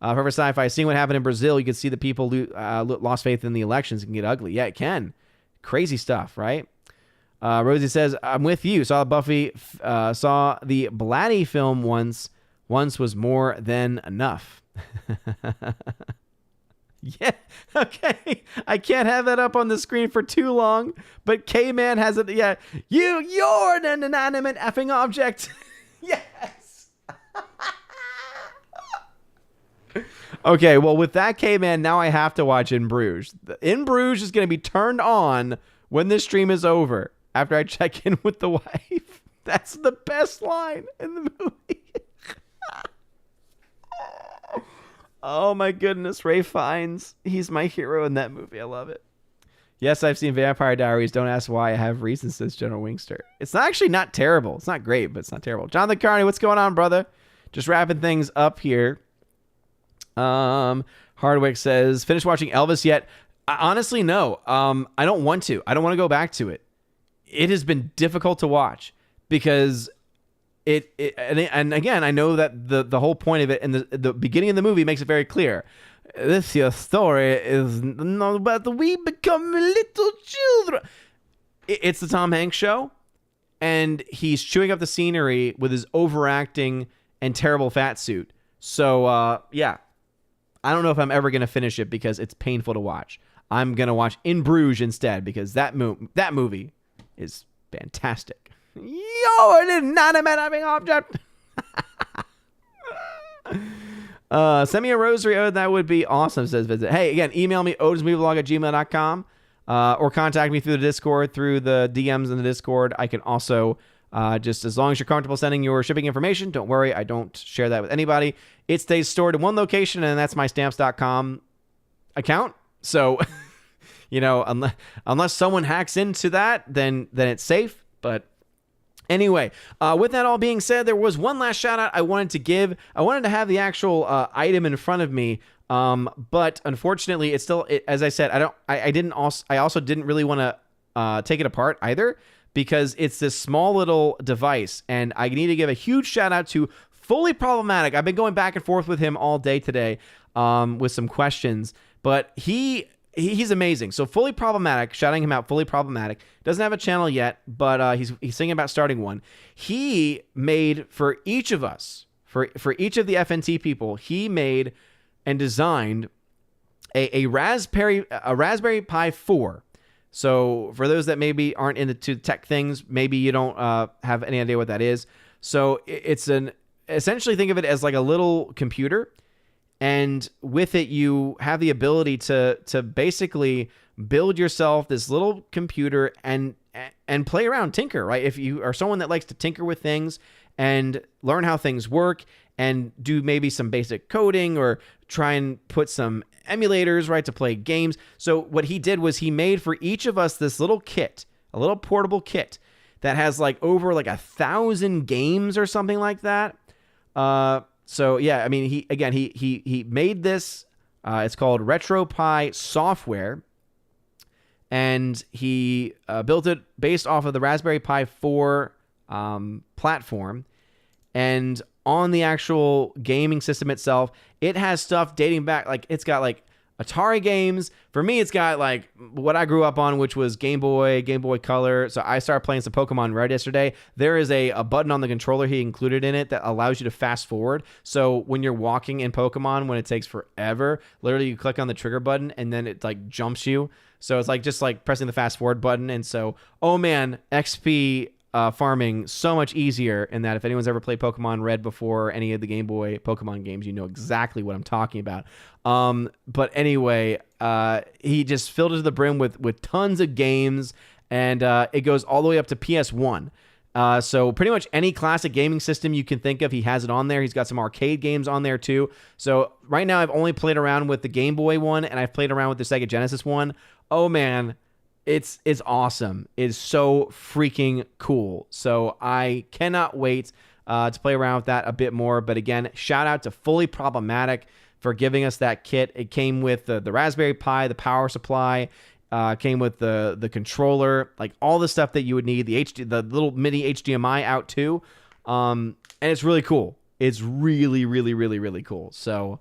Forever Sci-Fi, seeing what happened in Brazil, you can see the people lost faith in the elections. It can get ugly. Yeah, it can. Crazy stuff, right? Rosie says, I'm with you. Saw the Blatty film once. Once was more than enough. Yeah, okay. I can't have that up on the screen for too long, but K-Man has it. Yeah, you're an inanimate effing object. Yes. Okay, well, with that, K-Man, now I have to watch In Bruges. In Bruges is going to be turned on when this stream is over. After I check in with the wife. That's the best line in the movie. Oh my goodness, Ray Fiennes. He's my hero in that movie. I love it. Yes, I've seen Vampire Diaries. Don't ask why. I have reasons, says General Wingster. It's actually not terrible. It's not great, but it's not terrible. Jonathan Carney, what's going on, brother? Just wrapping things up here. Hardwick says, finished watching Elvis yet? Honestly, no. I don't want to. I don't want to go back to it. It has been difficult to watch because and again, I know that the whole point of it and the beginning of the movie makes it very clear. This your story is not about we become little children. It's the Tom Hanks show, and he's chewing up the scenery with his overacting and terrible fat suit. So, yeah, I don't know if I'm ever going to finish it because it's painful to watch. I'm going to watch In Bruges instead because that movie is fantastic. Yo, an inanimate having object. Send me a rosary ode. That would be awesome, says Visit. Hey, again, email me, odismovievlog@gmail.com, or contact me through the Discord, through the DMs in the Discord. I can also, just as long as you're comfortable sending your shipping information, don't worry, I don't share that with anybody. It stays stored in one location, and that's my stamps.com account. So, you know, unless someone hacks into that, then it's safe. But anyway, with that all being said, there was one last shout out I wanted to give. I wanted to have the actual item in front of me, but unfortunately, it's still, as I said, I also didn't really want to take it apart either, because it's this small little device. And I need to give a huge shout out to Fully Problematic. I've been going back and forth with him all day today with some questions, but he's amazing. So Fully Problematic, shouting him out, Fully Problematic, doesn't have a channel yet, but he's thinking about starting one. He made for each of us, for each of the FNT people, he made and designed a Raspberry Pi 4. So for those that maybe aren't into tech things, maybe you don't have any idea what that is. So it's essentially think of it as like a little computer, and with it you have the ability to basically build yourself this little computer and play around, tinker, right? If you are someone that likes to tinker with things and learn how things work and do maybe some basic coding or try and put some emulators, right, to play games. So what he did was he made for each of us this little kit, a little portable kit that has like over like 1,000 games or something like that. So yeah, I mean, he made this. It's called RetroPie software, and he built it based off of the Raspberry Pi 4 platform. And on the actual gaming system itself, it has stuff dating back, like it's got like Atari games. For me, it's got like what I grew up on, which was Game Boy Color. So I started playing some Pokemon Red yesterday. There is a button on the controller he included in it that allows you to fast forward. So when you're walking in Pokemon, when it takes forever, literally you click on the trigger button and then it like jumps you. So it's like just like pressing the fast forward button. And so, oh man, XP farming so much easier in that. If anyone's ever played Pokemon Red before, any of the Game Boy Pokemon games, you know exactly what I'm talking about. But anyway, he just filled it to the brim with tons of games, and it goes all the way up to PS1. So pretty much any classic gaming system you can think of, he has it on there. He's got some arcade games on there too. So right now I've only played around with the Game Boy one, and I've played around with the Sega Genesis one. Oh man, it's awesome. It's so freaking cool. So I cannot wait to play around with that a bit more. But again, shout out to Fully Problematic for giving us that kit. It came with the Raspberry Pi, the power supply, came with the controller, like all the stuff that you would need, the little mini HDMI out too. And it's really cool. It's really, really, really, really cool. So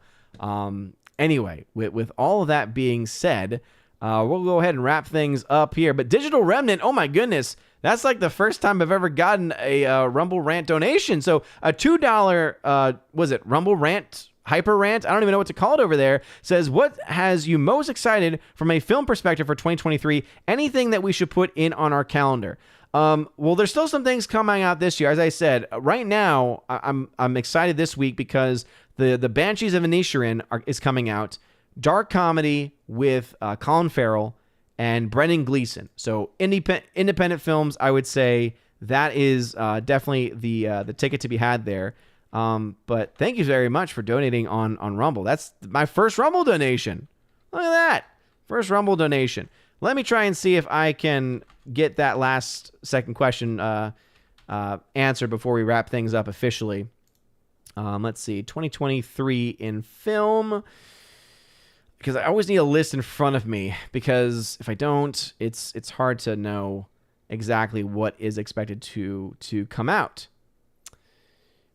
anyway, with all of that being said, we'll go ahead and wrap things up here. But Digital Remnant, oh my goodness, that's like the first time I've ever gotten a Rumble Rant donation. So a $2, was it Rumble Rant, Hyper Rant? I don't even know what to call it over there. Says, what has you most excited from a film perspective for 2023? Anything that we should put in on our calendar? Well, there's still some things coming out this year. As I said, right now, I'm excited this week because the Banshees of Inisherin is coming out. Dark comedy with Colin Farrell and Brendan Gleeson. So independent films, I would say that is definitely the ticket to be had there. But thank you very much for donating on Rumble. That's my first Rumble donation. Look at that. First Rumble donation. Let me try and see if I can get that last second question answered before we wrap things up officially. Let's see. 2023 in film. Because I always need a list in front of me, because if I don't, it's hard to know exactly what is expected to come out.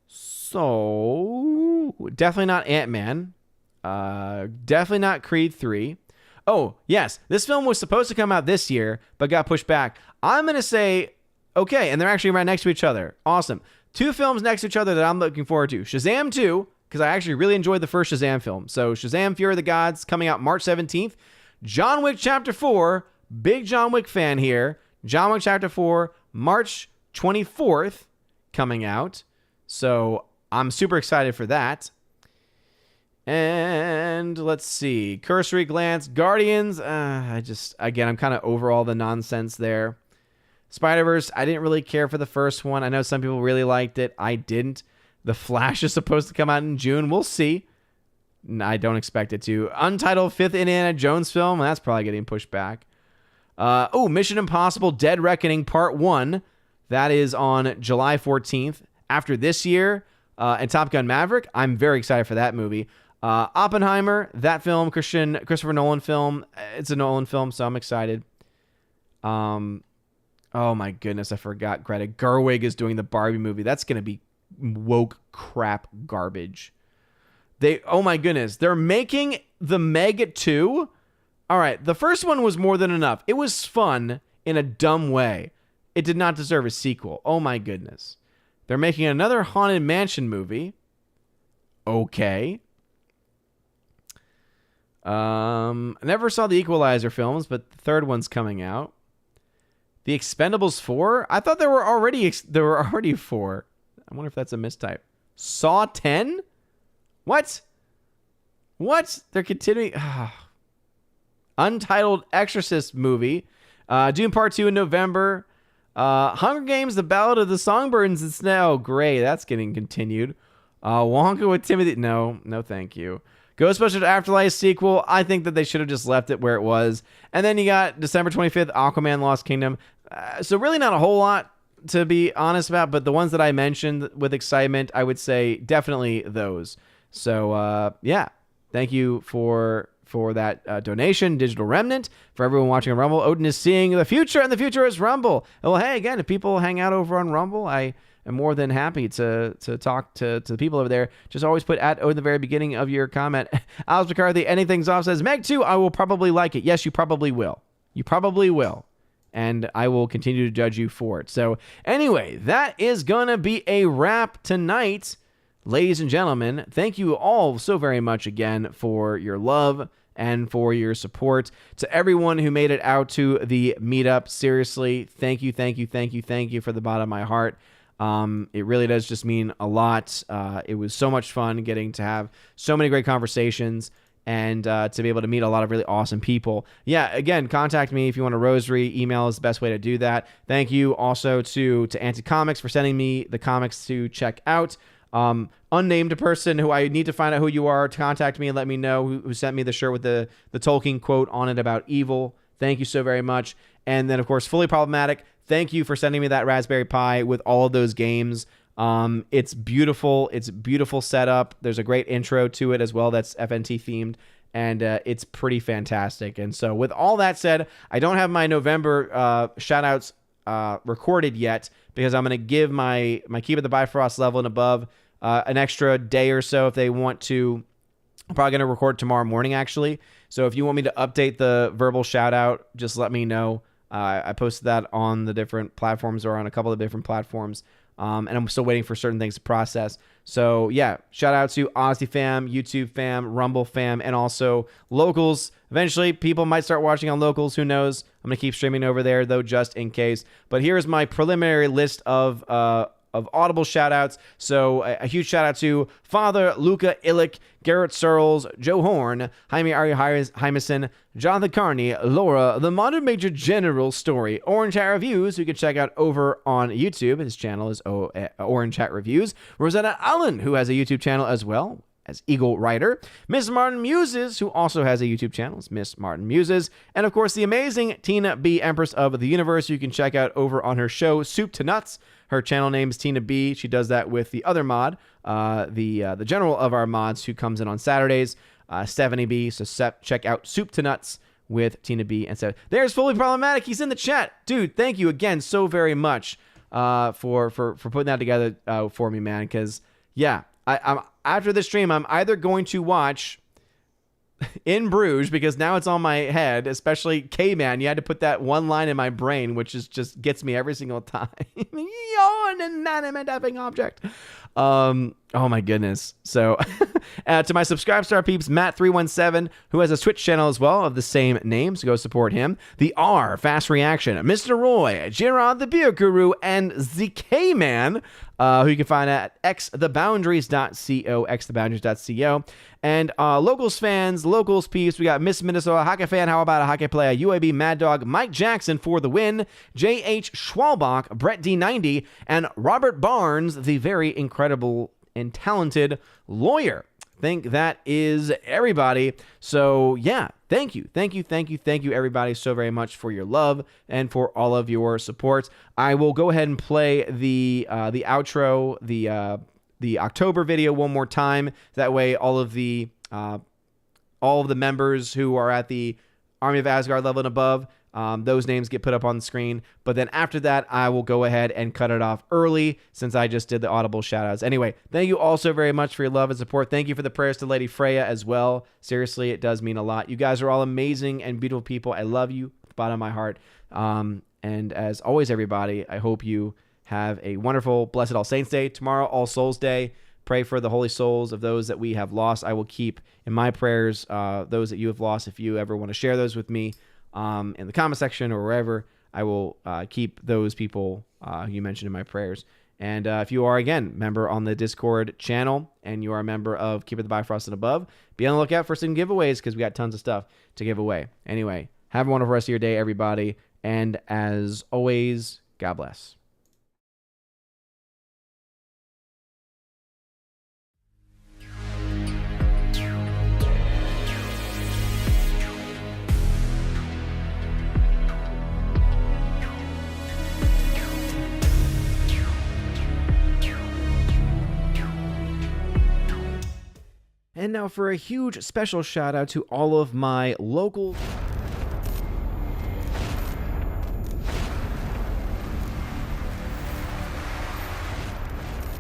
So definitely not Ant-Man. Definitely not Creed 3. Oh, yes, this film was supposed to come out this year, but got pushed back. I'm going to say, okay, and they're actually right next to each other. Awesome. 2 films next to each other that I'm looking forward to. Shazam 2. Because I actually really enjoyed the first Shazam film. So Shazam! Fury of the Gods coming out March 17th. John Wick Chapter 4, big John Wick fan here. John Wick Chapter 4, March 24th coming out. So I'm super excited for that. And let's see. Cursory glance. Guardians. I'm kind of over all the nonsense there. Spider-Verse, I didn't really care for the first one. I know some people really liked it. I didn't. The Flash is supposed to come out in June. We'll see. I don't expect it to. Untitled 5th Indiana Jones film. That's probably getting pushed back. Mission Impossible Dead Reckoning Part 1. That is on July 14th. After this year, and Top Gun Maverick. I'm very excited for that movie. Oppenheimer, that film, Christopher Nolan film. It's a Nolan film, so I'm excited. Oh my goodness, I forgot. Greta Gerwig is doing the Barbie movie. That's gonna be woke crap garbage. Oh my goodness, they're making the Meg 2. All right, the first one was more than enough. It was fun in a dumb way. It did not deserve a sequel. Oh my goodness. They're making another Haunted Mansion movie. Okay. I never saw the Equalizer films, but the third one's coming out. The Expendables 4? I thought there were already 4. I wonder if that's a mistype. Saw 10? What? They're continuing. Untitled Exorcist movie. Dune Part 2 in November. Hunger Games, The Ballad of the Songbirds and Snow. Great, that's getting continued. Wonka with Timothy. No, thank you. Ghostbusters Afterlife sequel. I think that they should have just left it where it was. And then you got December 25th, Aquaman Lost Kingdom. So really not a whole lot to be honest about, but the ones that I mentioned with excitement, I would say definitely those. So yeah, thank you for that donation, Digital Remnant. For everyone watching on Rumble, Odin is seeing the future, and the future is Rumble. Well, hey, again, if people hang out over on Rumble, I am more than happy to talk to the people over there. Just always put @ Odin at the very beginning of your comment. Alex McCarthy, Anything's Off, says, Meg 2, I will probably like it. Yes, you probably will. You probably will. And I will continue to judge you for it. So anyway, that is going to be a wrap tonight. Ladies and gentlemen, thank you all so very much again for your love and for your support. To everyone who made it out to the meetup, seriously, thank you from the bottom of my heart. It really does just mean a lot. It was so much fun getting to have so many great conversations and to be able to meet a lot of really awesome people. Yeah, again, contact me if you want a rosary. Email is the best way to do that. Thank you also to Anti-Comics for sending me the comics to check out. Unnamed person who I need to find out who you are, to contact me and let me know who sent me the shirt with the Tolkien quote on it about evil. Thank you so very much. And then, of course, Fully Problematic. Thank you for sending me that Raspberry Pi with all of those games. It's beautiful. It's a beautiful setup. There's a great intro to it as well that's FNT themed, and it's pretty fantastic. And so with all that said, I don't have my November shout-outs recorded yet because I'm going to give my Keep It the Bifrost level and above an extra day or so if they want to. I'm probably going to record tomorrow morning, actually. So if you want me to update the verbal shout-out, just let me know. I posted that on the different platforms or on a couple of different platforms. And I'm still waiting for certain things to process. So yeah, shout out to Odyssey fam, YouTube fam, Rumble fam, and also Locals. Eventually, people might start watching on Locals. Who knows? I'm going to keep streaming over there, though, just in case. But here's my preliminary list of Audible shout-outs. So a huge shout-out to Father Luca Illich, Garrett Searles, Joe Horn, Jaime Ari Hymeson, Jonathan Carney, Laura, The Modern Major General Story, Orange Hat Reviews, who you can check out over on YouTube. His channel is Orange Hat Reviews. Rosetta Allen, who has a YouTube channel as well as Eagle Writer. Miss Martin Muses, who also has a YouTube channel, is Miss Martin Muses. And of course, the amazing Tina B, Empress of the Universe, who you can check out over on her show, Soup to Nuts. Her channel name is Tina B. She does that with the other mod, the general of our mods who comes in on Saturdays, Stephanie B. So check out Soup to Nuts with Tina B. And so there's Fully Problematic. He's in the chat. Dude, thank you again so very much for putting that together for me, man. Because, yeah, I'm after this stream, I'm either going to watch In Bruges, because now it's on my head, especially K-Man. You had to put that one line in my brain, which is just gets me every single time. You're an inanimate effing object. Oh my goodness. So to my Subscribestar peeps, Matt317, who has a Twitch channel as well of the same name, so go support him. The R, Fast Reaction, Mr. Roy, Gerard the Beer Guru, and ZK-Man, who you can find at xtheboundaries.co. And Locals fans, Locals peeps, we got Miss Minnesota, Hockey Fan, How About a Hockey Player, UAB Mad Dog, Mike Jackson for the win, J.H. Schwalbach, Brett D90, and Robert Barnes, the very incredible and talented lawyer. I think that is everybody. So yeah, thank you everybody so very much for your love and for all of your support. I will go ahead and play the outro, the October video one more time. That way all of the members who are at the Army of Asgard level and above those names get put up on the screen. But then after that, I will go ahead and cut it off early since I just did the audible shout-outs. Anyway, thank you all so very much for your love and support. Thank you for the prayers to Lady Freya as well. Seriously, it does mean a lot. You guys are all amazing and beautiful people. I love you at the bottom of my heart. And as always, everybody, I hope you have a wonderful, blessed All Saints Day. Tomorrow, All Souls Day. Pray for the holy souls of those that we have lost. I will keep in my prayers those that you have lost. If you ever want to share those with me in the comment section or wherever, I will keep those people you mentioned in my prayers. And if you are, again, member on the Discord channel and you are a member of Keep It the Bifrost and Above, be on the lookout for some giveaways because we got tons of stuff to give away. Anyway, have a wonderful rest of your day, everybody. And as always, God bless. And now for a huge special shout out to all of my local